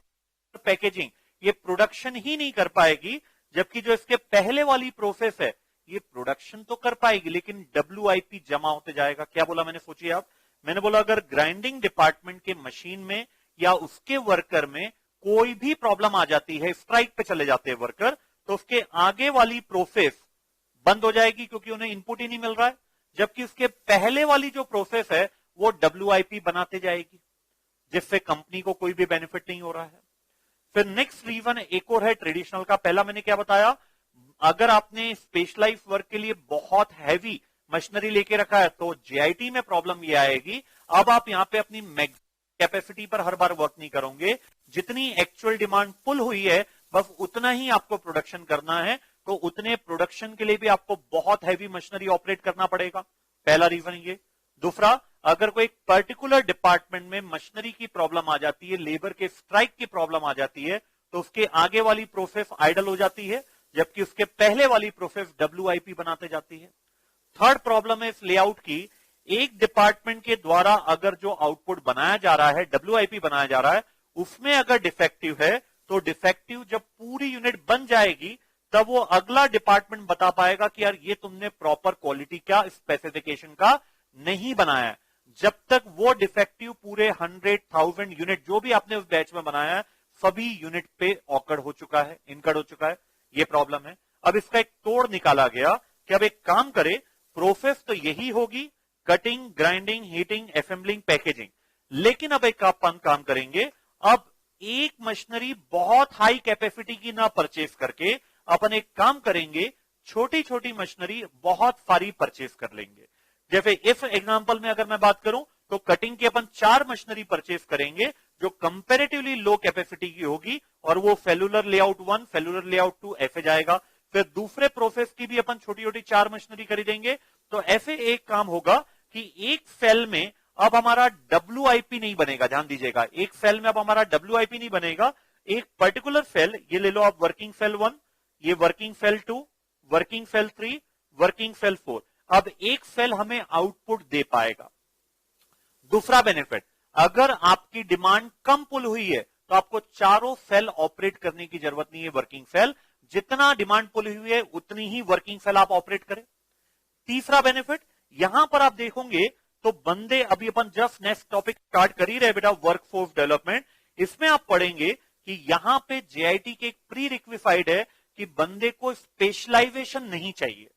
पैकेजिंग, ये प्रोडक्शन ही नहीं कर पाएगी, जबकि जो इसके पहले वाली प्रोसेस है ये प्रोडक्शन तो कर पाएगी लेकिन WIP जमा होते जाएगा। क्या बोला मैंने, सोचिए आप। मैंने बोला अगर ग्राइंडिंग डिपार्टमेंट के मशीन में या उसके वर्कर में कोई भी प्रॉब्लम आ जाती है, स्ट्राइक पे चले जाते हैं वर्कर, तो उसके आगे वाली प्रोसेस बंद हो जाएगी क्योंकि उन्हें इनपुट ही नहीं मिल रहा है, जबकि उसके पहले वाली जो प्रोसेस है वो WIP बनाते जाएगी, जिससे कंपनी को कोई भी बेनिफिट नहीं हो रहा है। फिर नेक्स्ट रीजन एक और है ट्रेडिशनल का। पहला मैंने क्या बताया, अगर आपने स्पेशलाइज वर्क के लिए बहुत हैवी मशीनरी लेके रखा है तो JIT में प्रॉब्लम ये आएगी, अब आप यहां पे अपनी मैक्सिमम कैपेसिटी पर हर बार वर्क नहीं करोगे, जितनी एक्चुअल डिमांड पुल हुई है बस उतना ही आपको प्रोडक्शन करना है, तो उतने प्रोडक्शन के लिए भी आपको बहुत हैवी मशीनरी ऑपरेट करना पड़ेगा। पहला रीजन ये। दूसरा, अगर कोई पर्टिकुलर डिपार्टमेंट में मशीनरी की प्रॉब्लम आ जाती है, लेबर के स्ट्राइक की प्रॉब्लम आ जाती है, तो उसके आगे वाली प्रोसेस आइडल हो जाती है, जबकि उसके पहले वाली प्रोसेस WIP बनाते जाती है। थर्ड प्रॉब्लम है इस लेआउट की, एक डिपार्टमेंट के द्वारा अगर जो आउटपुट बनाया जा रहा है, WIP बनाया जा रहा है, उसमें अगर डिफेक्टिव है तो डिफेक्टिव जब पूरी यूनिट बन जाएगी तब वो अगला डिपार्टमेंट बता पाएगा कि यार ये तुमने प्रॉपर क्वालिटी का स्पेसिफिकेशन का नहीं बनाया। जब तक वो डिफेक्टिव पूरे 100,000 यूनिट जो भी आपने उस बैच में बनाया है सभी यूनिट पे ऑकर्ड हो चुका है, इनकर्ड हो चुका है, ये प्रॉब्लम है। अब इसका एक तोड़ निकाला गया कि अब एक काम करे, प्रोसेस तो यही होगी, cutting, grinding, heating, assembling, packaging, लेकिन अब एक अपन काम करेंगे, अब एक मशीनरी बहुत हाई कैपेसिटी की ना परचेज करके अपन एक काम करेंगे, छोटी छोटी मशीनरी बहुत सारी परचेज कर लेंगे। जैसे इस एग्जांपल में अगर मैं बात करूं तो कटिंग की अपन 4 मशीनरी परचेज करेंगे जो कंपैरेटिवली लो कैपेसिटी की होगी, और वो सेलुलर लेआउट 1, सेलुलर लेआउट 2 ऐसे जाएगा। फिर दूसरे प्रोसेस की भी अपन छोटी छोटी 4 मशीनरी खरीदेंगे। तो ऐसे एक काम होगा कि एक सेल में अब हमारा WIP नहीं बनेगा। ध्यान दीजिएगा, एक सेल में अब हमारा WIP नहीं बनेगा। एक पर्टिकुलर सेल, ये ले लो आप, वर्किंग सेल 1, ये working cell 2, working cell 3, working cell 4, अब एक सेल हमें आउटपुट दे पाएगा। दूसरा बेनिफिट, अगर आपकी डिमांड कम पुल हुई है तो आपको चारों सेल ऑपरेट करने की जरूरत नहीं है। वर्किंग सेल जितना डिमांड पुल हुई है उतनी ही वर्किंग सेल आप ऑपरेट करें। तीसरा बेनिफिट, यहां पर आप देखोगे तो बंदे, अभी अपन जस्ट नेक्स्ट टॉपिक स्टार्ट कर ही रहे बेटा, वर्कफोर्स डेवलपमेंट, इसमें आप पढ़ेंगे कि यहां पे JIT के एक प्री रिक्विसाइड है कि बंदे को स्पेशलाइजेशन नहीं चाहिए।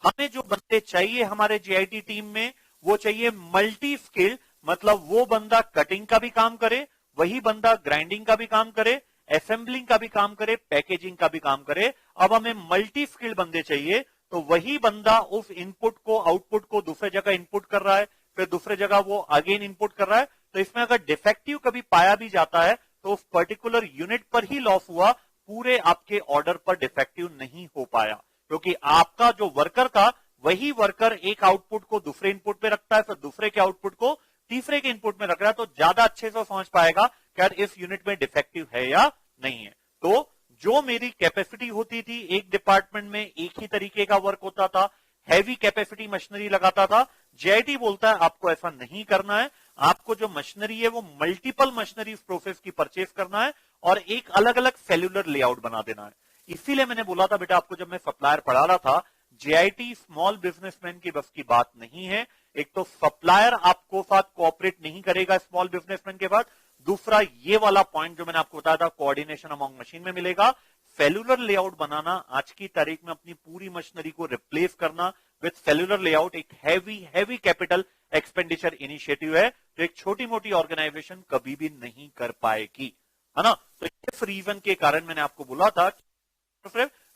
हमें जो बंदे चाहिए हमारे JIT टीम में वो चाहिए मल्टी स्किल, मतलब वो बंदा कटिंग का भी काम करे, वही बंदा ग्राइंडिंग का भी काम करे, असेंबलिंग का भी काम करे, पैकेजिंग का भी काम करे। अब हमें मल्टी स्किल बंदे चाहिए, तो वही बंदा उस इनपुट को, आउटपुट को दूसरे जगह इनपुट कर रहा है, फिर दूसरे जगह वो अगेन इनपुट कर रहा है। तो इसमें अगर डिफेक्टिव कभी पाया भी जाता है तो उस पर्टिकुलर यूनिट पर ही लॉस हुआ, पूरे आपके ऑर्डर पर डिफेक्टिव नहीं हो पाया, क्योंकि आपका जो वर्कर था वही वर्कर एक आउटपुट को दूसरे इनपुट पे रखता है, फिर दूसरे के आउटपुट को तीसरे के इनपुट में रख रहा है, तो ज्यादा अच्छे से समझ पाएगा कि यार इस यूनिट में डिफेक्टिव है या नहीं है। तो जो मेरी कैपेसिटी होती थी एक डिपार्टमेंट में, एक ही तरीके का वर्क होता था, हैवी कैपेसिटी मशीनरी लगाता था, JIT बोलता है आपको ऐसा नहीं करना है, आपको जो मशीनरी है वो मल्टीपल मशीनरी प्रोसेस की परचेस करना है और एक अलग अलग सेल्यूलर लेआउट बना देना है। इसीलिए मैंने बोला था बेटा आपको जब मैं सप्लायर पढ़ा रहा था, जेआईटी स्मॉल बिजनेसमैन की बस की बात नहीं है। एक तो सप्लायर आपको साथ कोऑपरेट नहीं करेगा स्मॉल बिजनेसमैन के बाद, दूसरा ये वाला पॉइंट जो मैंने आपको बताया था कोऑर्डिनेशन अमंग मशीन में मिलेगा। सेलुलर लेआउट बनाना आज की तारीख में अपनी पूरी मशीनरी को रिप्लेस करना विद सेलुलर लेआउट एक हैवी कैपिटल एक्सपेंडिचर इनिशिएटिव है, जो एक छोटी मोटी ऑर्गेनाइजेशन कभी भी नहीं कर पाएगी, है ना। तो इस रीजन के कारण मैंने आपको बोला था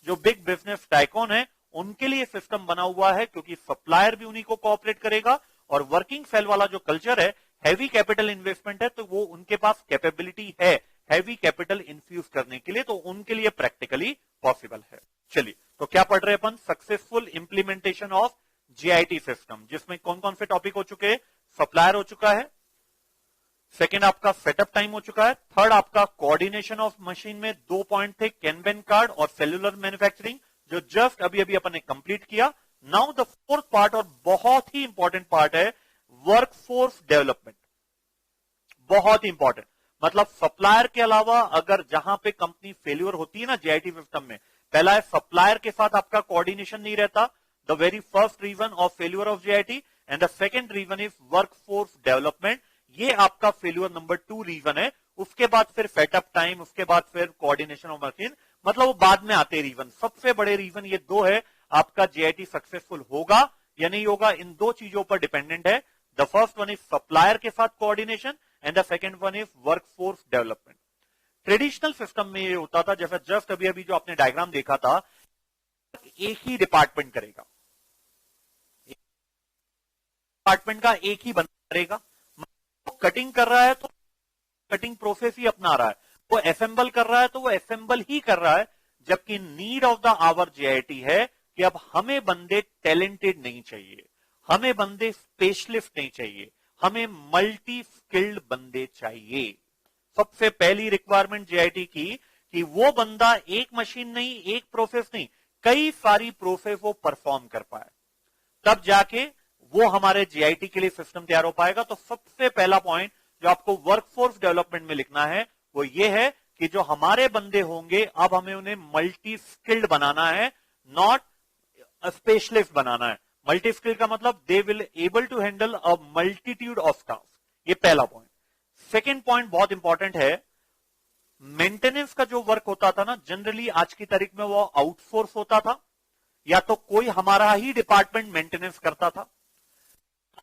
जो बिग बिजनेस टाइकॉन है उनके लिए सिस्टम बना हुआ है, क्योंकि सप्लायर भी उन्हीं को कोऑपरेट करेगा, और वर्किंग सेल वाला जो कल्चर है हैवी कैपिटल इन्वेस्टमेंट है, तो वो उनके पास कैपेबिलिटी है हैवी कैपिटल इन्फ्यूज करने के लिए, तो उनके लिए प्रैक्टिकली पॉसिबल है। चलिए तो क्या पढ़ रहे हैं अपन, successful implementation of GIT system, जिसमें कौन कौन से टॉपिक हो चुके हैं, सप्लायर हो चुका है, सेकेंड आपका सेटअप टाइम हो चुका है, थर्ड आपका कोऑर्डिनेशन ऑफ मशीन में 2 पॉइंट थे, कैनबेन कार्ड और सेलुलर मैन्युफैक्चरिंग, जो जस्ट अभी अभी अपन ने कंप्लीट किया। नाउ द फोर्थ पार्ट और बहुत ही इंपॉर्टेंट पार्ट है वर्कफोर्स डेवलपमेंट, बहुत ही इंपॉर्टेंट। मतलब सप्लायर के अलावा अगर जहां पे कंपनी फेल्यूर होती है ना जीआईटी सिस्टम में, पहला है सप्लायर के साथ आपका कोऑर्डिनेशन नहीं रहता, the very first reason of failure of JIT, and the second reason is workforce development, ये आपका फेल्यूर नंबर 2 रीजन है। उसके बाद फिर सेटअप टाइम, उसके बाद फिर कोऑर्डिनेशन ऑफ मशीन, मतलब वो बाद में आते रीजन। सबसे बड़े रीजन ये दो है, आपका जीआईटी सक्सेसफुल होगा या नहीं होगा इन दो चीजों पर डिपेंडेंट है। The first one is supplier के साथ coordination and the second one is workforce development. Traditional system में ये होता था, जैसे जस्ट अभी अभी जो आपने डायग्राम देखा था, एक ही डिपार्टमेंट करेगा, डिपार्टमेंट का एक ही बंदा करेगा, कटिंग कर रहा है तो कटिंग प्रोसेस ही अपना रहा है, वो असेंबल कर रहा है तो वो असेंबल ही कर रहा है। जबकि need of the hour JIT है कि अब हमें बंदे टैलेंटेड नहीं चाहिए, हमें बंदे स्पेशलिस्ट नहीं चाहिए, हमें मल्टी स्किल्ड बंदे चाहिए। सबसे पहली रिक्वायरमेंट जीआईटी की कि वो बंदा एक मशीन नहीं, एक प्रोसेस नहीं, कई सारी प्रोसेस वो परफॉर्म कर पाए, तब जाके वो हमारे जीआईटी के लिए सिस्टम तैयार हो पाएगा। तो सबसे पहला पॉइंट जो आपको वर्कफोर्स डेवलपमेंट में लिखना है वो ये है कि जो हमारे बंदे होंगे अब हमें उन्हें मल्टी स्किल्ड बनाना है, नॉट स्पेशलिस्ट बनाना है। मल्टी स्किल्ड का मतलब they will able to handle a multitude of task, ये पहला पॉइंट। सेकेंड पॉइंट बहुत इंपॉर्टेंट है, मेंटेनेंस का जो वर्क होता था ना जनरली आज की तारीख में वो आउटसोर्स होता था, या तो कोई हमारा ही डिपार्टमेंट मेंटेनेंस करता था।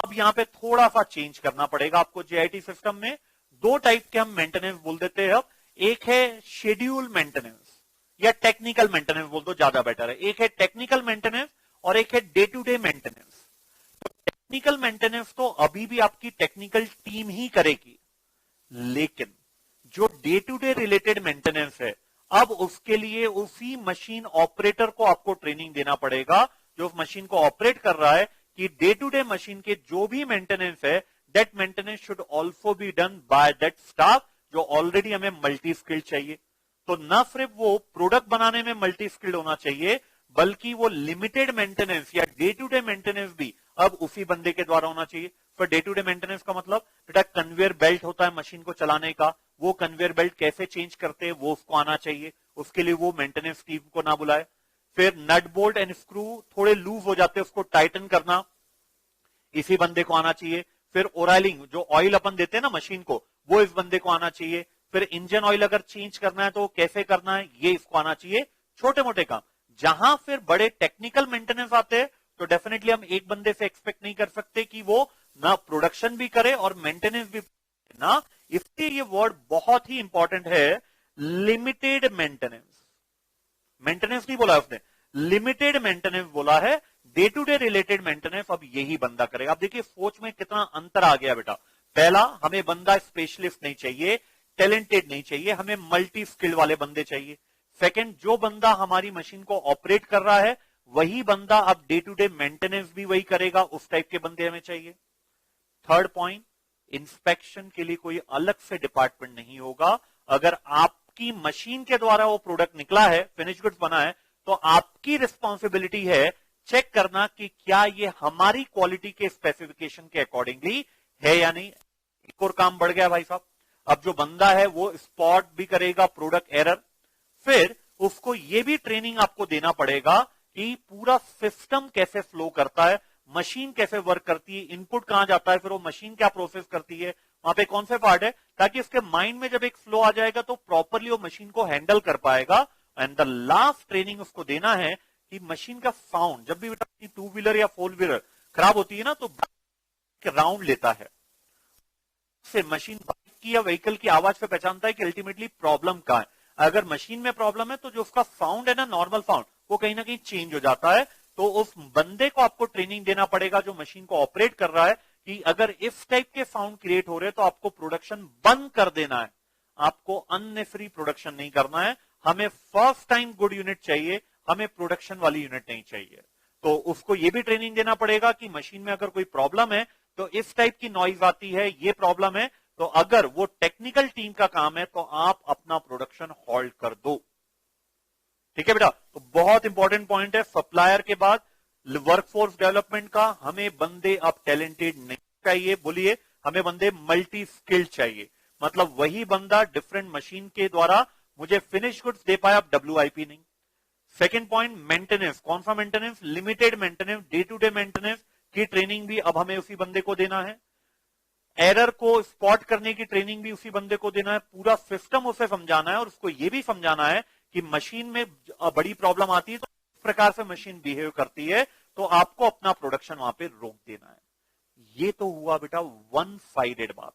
अब यहां पे थोड़ा सा चेंज करना पड़ेगा आपको जीआईटी सिस्टम में। दो टाइप के हम मेंटेनेंस बोल देते हैं अब, एक है शेड्यूल मेंटेनेंस या टेक्निकल मेंटेनेंस बोल दो ज्यादा बेटर है। एक है टेक्निकल मेंटेनेंस और एक है डे टू डे मेंटेनेंस। तो टेक्निकल मेंटेनेंस तो अभी भी आपकी टेक्निकल टीम ही करेगी, लेकिन जो day to day related maintenance है अब उसके लिए उसी मशीन ऑपरेटर को आपको ट्रेनिंग देना पड़ेगा जो उस मशीन को ऑपरेट कर रहा है, कि डे टू डे मशीन के जो भी मेंटेनेंस है that maintenance should also be done by that staff जो ऑलरेडी हमें मल्टी स्किल्ड चाहिए। तो न सिर्फ वो प्रोडक्ट बनाने में मल्टी स्किल्ड होना चाहिए, बल्कि वो लिमिटेड मेंटेनेंस या डे टू डे मेंटेनेंस भी अब उसी बंदे के द्वारा होना चाहिए। फिर डे टू डे मेंटेनेंस का मतलब बेटा कन्वेयर बेल्ट होता है मशीन को चलाने का, वो कन्वेयर बेल्ट कैसे चेंज करते हैं वो उसको आना चाहिए, उसके लिए वो मेंटेनेंस टीम को ना बुलाए। फिर नट बोल्ट एंड स्क्रू थोड़े लूज हो जाते हैं, उसको टाइटन करना इसी बंदे को आना चाहिए। फिर ऑयलिंग, जो ऑयल अपन देते हैं ना मशीन को, वो इस बंदे को आना चाहिए। फिर इंजन ऑयल अगर चेंज करना है तो कैसे करना है ये इसको आना चाहिए। छोटे मोटे काम। जहां फिर बड़े टेक्निकल मेंटेनेंस आते हैं तो डेफिनेटली हम एक बंदे से एक्सपेक्ट नहीं कर सकते कि वो ना प्रोडक्शन भी करे और मेंटेनेंस भी ना। इसलिए ये वर्ड बहुत ही इंपॉर्टेंट है, लिमिटेड मेंटेनेंस। मेंटेनेंस नहीं बोला उसने, लिमिटेड मेंटेनेंस बोला है। Day to day related maintenance अब यही बंदा करेगा। अब देखिए सोच में कितना अंतर आ गया बेटा। पहला, हमें बंदा स्पेशलिस्ट नहीं चाहिए, टैलेंटेड नहीं चाहिए, हमें मल्टी स्किल्ड वाले बंदे चाहिए। सेकंड, जो बंदा हमारी मशीन को ऑपरेट कर रहा है वही बंदा अब डे टू डे मेंटेनेंस भी वही करेगा, उस टाइप के बंदे हमें चाहिए। थर्ड पॉइंट, इंस्पेक्शन के लिए कोई अलग से डिपार्टमेंट नहीं होगा। अगर आपकी मशीन के द्वारा वो प्रोडक्ट निकला है, फिनिश गुड्स बना है, तो आपकी रिस्पॉन्सिबिलिटी है चेक करना कि क्या ये हमारी क्वालिटी के स्पेसिफिकेशन के अकॉर्डिंगली है या नहीं। एक और काम बढ़ गया भाई साहब, अब जो बंदा है वो स्पॉट भी करेगा प्रोडक्ट एरर, फिर उसको ये भी ट्रेनिंग आपको देना पड़ेगा कि पूरा सिस्टम कैसे फ्लो करता है, मशीन कैसे वर्क करती है, इनपुट कहां जाता है, फिर वो मशीन क्या प्रोसेस करती है, वहां पे कौन से पार्ट है, ताकि उसके माइंड में जब एक फ्लो आ जाएगा तो प्रॉपरली वो मशीन को हैंडल कर पाएगा। एंड द लास्ट ट्रेनिंग उसको देना है कि मशीन का साउंड, जब भी बेटा टू व्हीलर या फोर व्हीलर खराब होती है ना, तो राउंड लेता है, से मशीन बाइक की या व्हीकल की आवाज पे पहचानता है कि अल्टीमेटली प्रॉब्लम कहां है। अगर मशीन में प्रॉब्लम है तो जो उसका साउंड है ना, नॉर्मल साउंड, वो कहीं ना कहीं चेंज हो जाता है। तो उस बंदे को आपको ट्रेनिंग देना पड़ेगा जो मशीन को ऑपरेट कर रहा है कि अगर इस टाइप के साउंड क्रिएट हो रहे हैं तो आपको प्रोडक्शन बंद कर देना है, आपको अननेसेसरी प्रोडक्शन नहीं करना है। हमें फर्स्ट टाइम गुड यूनिट चाहिए, हमें प्रोडक्शन वाली यूनिट नहीं चाहिए। तो उसको यह भी ट्रेनिंग देना पड़ेगा कि मशीन में अगर कोई प्रॉब्लम है तो इस टाइप की नॉइज आती है, ये प्रॉब्लम है, तो अगर वो टेक्निकल टीम का काम है तो आप अपना प्रोडक्शन होल्ड कर दो। ठीक है बेटा, तो बहुत इंपॉर्टेंट पॉइंट है। सप्लायर के बाद वर्कफोर्स डेवलपमेंट का, हमें बंदे अब टैलेंटेड नहीं चाहिए, बोलिए हमें बंदे मल्टी स्किल्ड चाहिए। मतलब वही बंदा डिफरेंट मशीन के द्वारा मुझे फिनिश गुड्स दे पाए, अब WIP नहीं। Second point, maintenance. कौन सा maintenance? Limited maintenance, day to day maintenance की ट्रेनिंग भी अब हमें उसी बंदे को देना है। एरर को स्पॉट करने की ट्रेनिंग भी उसी बंदे को देना है। पूरा सिस्टम उसे समझाना है और उसको यह भी समझाना है कि मशीन में बड़ी प्रॉब्लम आती है तो इस प्रकार से मशीन बिहेव करती है, तो आपको अपना प्रोडक्शन वहां पे रोक देना है। ये तो हुआ बेटा वन साइडेड बात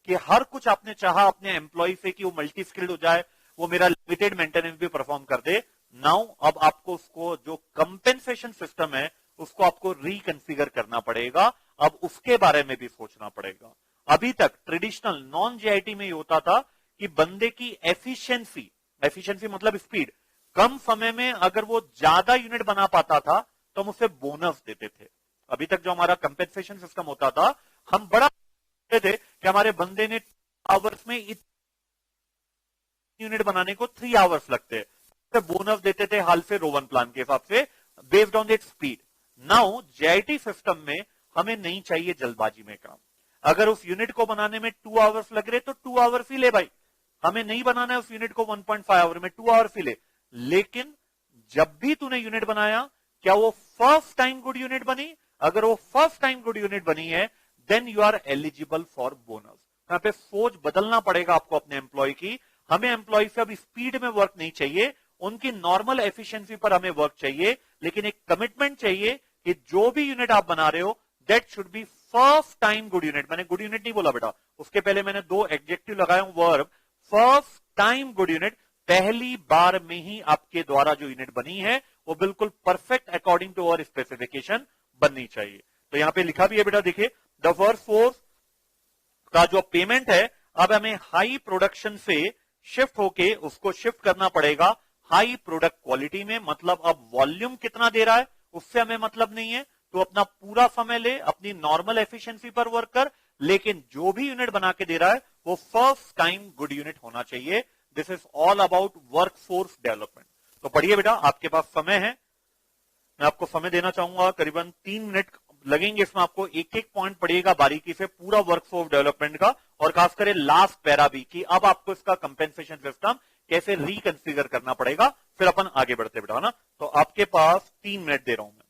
कि हर कुछ आपने चाहा अपने एम्प्लॉय से कि वो मल्टी स्किल्ड हो जाए, वो मेरा लिमिटेड मेंटेनेंस भी परफॉर्म कर दे। नाउ अब आपको उसको जो कंपेंसेशन सिस्टम है उसको आपको रिकंफिगर करना पड़ेगा। अब उसके बारे में भी सोचना पड़ेगा। अभी तक ट्रेडिशनल नॉन JIT में ये होता था कि बंदे की एफिशिएंसी, एफिशिएंसी मतलब स्पीड, कम समय में अगर वो ज्यादा यूनिट बना पाता था तो हम उसे बोनस देते थे। अभी तक जो हमारा कंपेंसेशन सिस्टम होता था, हम बड़ा थे कि हमारे बंदे ने आवर्स में यूनिट बनाने को 3 आवर्स लगते हैं, तो बोनस देते थे हाल से रोवन प्लान के हिसाब से based on it speed. Now JIT system में हमें नहीं चाहिए जल्दबाजी में काम। अगर उस यूनिट को बनाने में 2 आवर्स लग रहे तो 2 आवर्स ही ले भाई, हमें नहीं बनाना है उस यूनिट को 1.5 आवर में, 2 आवर्स ही ले। लेकिन जब भी तूने यूनिट बनाया, क्या वो फर्स्ट टाइम गुड यूनिट बनी? अगर वो फर्स्ट टाइम गुड यूनिट बनी है then you are eligible for bonus. यहां पे सोच बदलना पड़ेगा आपको अपने एम्प्लॉय की। हमें एम्प्लॉय से अब स्पीड में वर्क नहीं चाहिए, उनकी नॉर्मल एफिशिएंसी पर हमें वर्क चाहिए, लेकिन एक कमिटमेंट चाहिए कि जो भी यूनिट आप बना रहे हो that should be first time good unit. मैंने गुड यूनिट नहीं बोला बेटा, उसके पहले मैंने 2 एडजेक्टिव लगाया हूं, verb. First time good unit, पहली बार में ही आपके द्वारा जो यूनिट बनी है वो बिल्कुल perfect according to our specification बननी चाहिए। तो यहां पे लिखा भी है बेटा, देखिए द वर्कफोर्स का जो पेमेंट है अब हमें हाई प्रोडक्शन से शिफ्ट होके उसको शिफ्ट करना पड़ेगा हाई प्रोडक्ट क्वालिटी में। मतलब अब वॉल्यूम कितना दे रहा है उससे हमें मतलब नहीं है, तो अपना पूरा समय ले, अपनी नॉर्मल एफिशिएंसी पर वर्क कर, लेकिन जो भी यूनिट बना के दे रहा है वो फर्स्ट टाइम गुड यूनिट होना चाहिए। This is all about workforce development. तो पढ़िए बेटा, आपके पास समय है, मैं आपको समय देना चाहूंगा, करीबन 3 मिनट लगेंगे इसमें। आपको एक एक पॉइंट पढ़िएगा बारीकी से पूरा वर्कफोर्स डेवलपमेंट का, और खास करके लास्ट पैरा भी कि अब आपको इसका कंपेंसेशन सिस्टम कैसे रिकंफिगर करना पड़ेगा, फिर अपन आगे बढ़ते बेटा, है ना। तो आपके पास 3 मिनट दे रहा हूं मैं।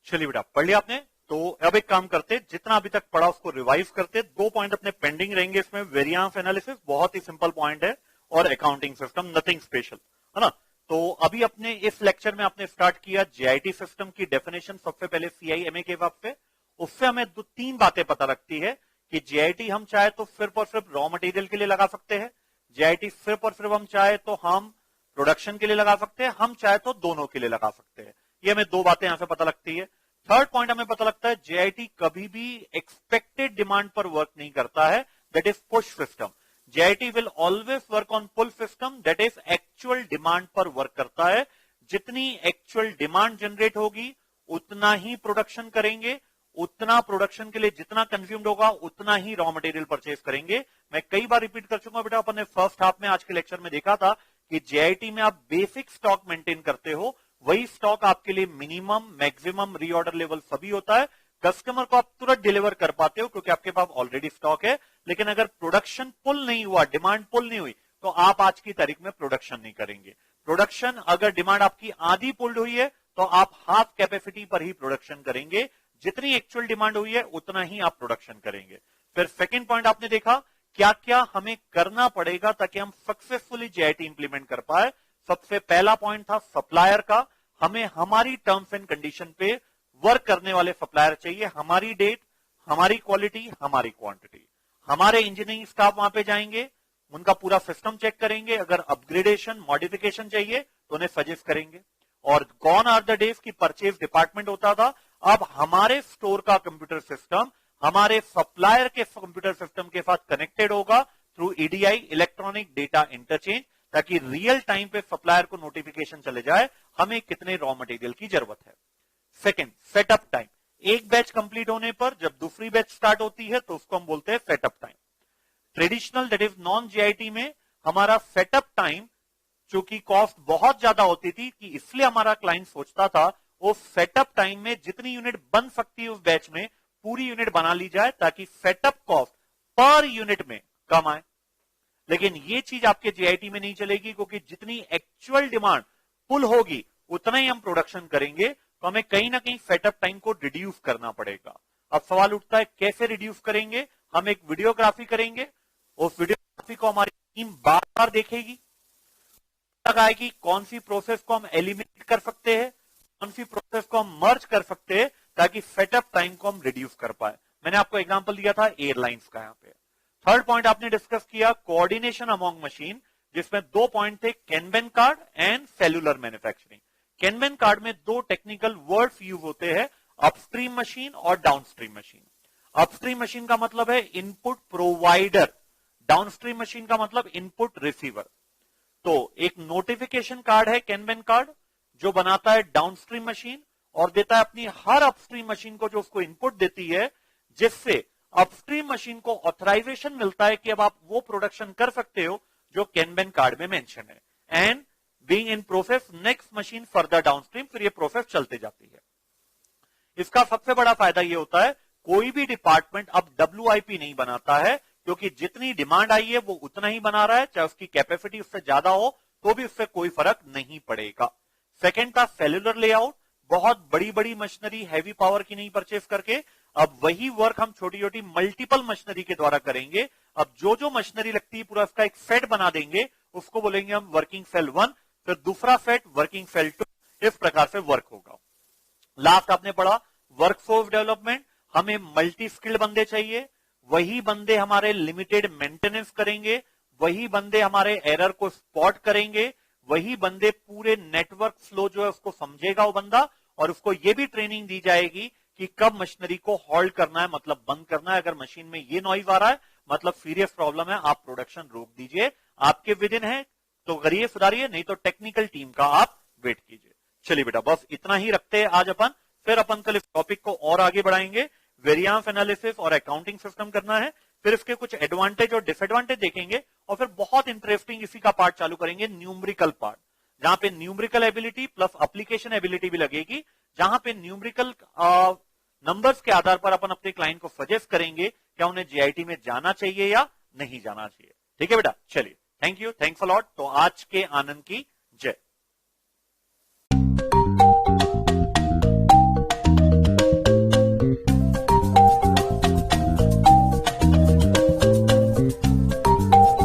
चलिए बेटा, पढ़ लिया आपने? तो अब एक काम करते, जितना अभी तक पढ़ा उसको रिवाइज करते। 2 पॉइंट अपने पेंडिंग रहेंगे इसमें। वेरिएंस एनालिसिस बहुत ही सिंपल पॉइंट है, और अकाउंटिंग सिस्टम नथिंग स्पेशल, है ना। तो अभी अपने इस लेक्चर में आपने स्टार्ट किया जेआईटी सिस्टम की डेफिनेशन, सबसे पहले सीआईएमए के हिसाब से। उससे हमें 3 बातें पता लगती है कि जेआईटी हम चाहे तो सिर्फ और सिर्फ रॉ मटेरियल के लिए लगा सकते हैं, जेआईटी सिर्फ और सिर्फ हम चाहे तो हम प्रोडक्शन के लिए लगा सकते हैं, हम चाहे तो दोनों के लिए लगा सकते हैं। ये हमें 2 बातें यहां से पता लगती है। थर्ड पॉइंट हमें पता लगता है जेआईटी कभी भी एक्सपेक्टेड डिमांड पर वर्क नहीं करता है, that is push system. JIT will always work on pull system, that is actual demand पर वर्क करता है। जितनी एक्चुअल डिमांड जनरेट होगी उतना ही प्रोडक्शन करेंगे, उतना प्रोडक्शन के लिए जितना कंज्यूम्ड होगा उतना ही रॉ मटेरियल परचेज करेंगे। मैं कई बार रिपीट कर चुका बेटा, अपन ने फर्स्ट हाफ में आज के लेक्चर में देखा था कि जेआईटी में आप बेसिक स्टॉक मेंटेन करते हो, वही स्टॉक आपके लिए मिनिमम, मैक्सिमम, रीऑर्डर लेवल सभी होता है। कस्टमर को आप तुरंत डिलीवर कर पाते हो क्योंकि आपके पास ऑलरेडी स्टॉक है। लेकिन अगर प्रोडक्शन पुल नहीं हुआ, डिमांड पुल नहीं हुई, तो आप आज की तारीख में प्रोडक्शन नहीं करेंगे। प्रोडक्शन अगर डिमांड आपकी आधी पुल्ड हुई है तो आप हाफ कैपेसिटी पर ही प्रोडक्शन करेंगे। जितनी एक्चुअल डिमांड हुई है उतना ही आप प्रोडक्शन करेंगे। फिर सेकंड पॉइंट आपने देखा क्या क्या हमें करना पड़ेगा ताकि हम सक्सेसफुली जेआईटी इंप्लीमेंट कर पाए। सबसे पहला पॉइंट था सप्लायर का। हमें हमारी टर्म्स एंड कंडीशन पे वर्क करने वाले सप्लायर चाहिए, हमारी डेट, हमारी क्वालिटी, हमारी क्वांटिटी। हमारे इंजीनियरिंग स्टाफ वहां पे जाएंगे, उनका पूरा सिस्टम चेक करेंगे, अगर अपग्रेडेशन, मॉडिफिकेशन चाहिए तो उन्हें सजेस्ट करेंगे। और गॉन आर द डेज की परचेज डिपार्टमेंट होता था, अब हमारे स्टोर का कंप्यूटर सिस्टम हमारे सप्लायर के कंप्यूटर सिस्टम के साथ कनेक्टेड होगा through EDI, electronic data interchange, ताकि रियल टाइम पे सप्लायर को नोटिफिकेशन चले जाए हमें कितने रॉ मटेरियल की जरूरत है। Second, setup time. एक बैच कंप्लीट होने पर जब दूसरी बैच स्टार्ट होती है तो उसको हम बोलते हैं setup time. Traditional that is non JIT में हमारा सेटअप टाइम चूंकि कॉस्ट बहुत ज्यादा होती थी कि इसलिए हमारा क्लाइंट सोचता था वो सेटअप टाइम में जितनी यूनिट बन सकती है उस बैच में पूरी यूनिट बना ली जाए ताकि सेटअप कॉस्ट पर यूनिट में कम आए। लेकिन ये चीज आपके जेआईटी में नहीं चलेगी क्योंकि जितनी एक्चुअल डिमांड पुल होगी उतना ही हम प्रोडक्शन करेंगे, तो हमें कहीं ना कहीं सेटअप टाइम को रिड्यूस करना पड़ेगा। अब सवाल उठता है कैसे रिड्यूस करेंगे? हम एक वीडियोग्राफी करेंगे, उस वीडियोग्राफी को हमारी टीम बार बार देखेगी, लगाएगी कौन सी प्रोसेस को हम एलिमिनेट कर सकते हैं, कौन सी प्रोसेस को हम मर्ज कर सकते हैं ताकि सेटअप टाइम को हम रिड्यूस कर पाए। मैंने आपको एग्जांपल दिया था एयरलाइंस का। यहां पे थर्ड पॉइंट आपने डिस्कस किया कोऑर्डिनेशन अमॉन्ग मशीन, जिसमें 2 पॉइंट थे, kanban card and cellular manufacturing. Kanban card में 2 टेक्निकल वर्ड्स यूज होते हैं, अपस्ट्रीम मशीन और डाउनस्ट्रीम मशीन। अपस्ट्रीम मशीन का मतलब है इनपुट प्रोवाइडर, डाउनस्ट्रीम मशीन का मतलब इनपुट रिसीवर। तो एक नोटिफिकेशन कार्ड है कैनबेन कार्ड जो बनाता है डाउनस्ट्रीम मशीन और देता है अपनी हर अपस्ट्रीम मशीन को जो उसको इनपुट देती है, जिससे अपस्ट्रीम मशीन को ऑथराइजेशन मिलता है कि अब आप वो प्रोडक्शन कर सकते हो जो कैनबेन कार्ड में मेंशन है। And being in process next machine further downstream, फिर ये प्रोसेस चलते जाती है। इसका सबसे बड़ा फायदा ये होता है कोई भी डिपार्टमेंट अब WIP नहीं बनाता है क्योंकि जितनी डिमांड आई है वो उतना ही बना रहा है, चाहे उसकी कैपेसिटी उससे ज्यादा हो तो भी उससे कोई फर्क नहीं पड़ेगा। सेकंड था सेलुलर लेआउट। बहुत बड़ी बड़ी मशीनरी हैवी पावर की नहीं परचेस करके अब वही वर्क हम छोटी छोटी मल्टीपल मशीनरी के द्वारा करेंगे। अब जो जो मशीनरी लगती है पूरा उसका एक सेट बना देंगे, उसको बोलेंगे हम वर्किंग सेल 1, फिर दूसरा सेट वर्किंग सेल 2, इस प्रकार से वर्क होगा। लास्ट आपने पढ़ा वर्कफोर्स डेवलपमेंट। हमें मल्टी स्किल्ड बंदे चाहिए, वही बंदे हमारे लिमिटेड मेंटेनेंस करेंगे, वही बंदे हमारे एरर को स्पॉट करेंगे, वही बंदे पूरे नेटवर्क फ्लो जो है उसको समझेगा वो बंदा, और उसको ये भी ट्रेनिंग दी जाएगी कि कब मशीनरी को हॉल्ट करना है, मतलब बंद करना है। अगर मशीन में ये नॉइज आ रहा है मतलब सीरियस प्रॉब्लम है, आप प्रोडक्शन रोक दीजिए। आपके विद इन है तो करिए, सुधारिए, नहीं तो टेक्निकल टीम का आप वेट कीजिए। चलिए बेटा बस इतना ही रखते हैं आज अपन, फिर अपन कल इस टॉपिक को और आगे बढ़ाएंगे। वेरिएंस एनालिसिस और अकाउंटिंग सिस्टम करना है, फिर इसके कुछ एडवांटेज और डिसएडवांटेज देखेंगे, और फिर बहुत इंटरेस्टिंग इसी का पार्ट चालू करेंगे न्यूमेरिकल पार्ट, जहां पे numerical ability plus application ability भी लगेगी, जहां पे न्यूमेरिकल नंबर्स के आधार पर अपन अपने क्लाइंट को सजेस्ट करेंगे क्या उन्हें जेआईटी में जाना चाहिए या नहीं जाना चाहिए। ठीक है बेटा, चलिए, thank you, thanks a lot. तो आज के आनंद की जय।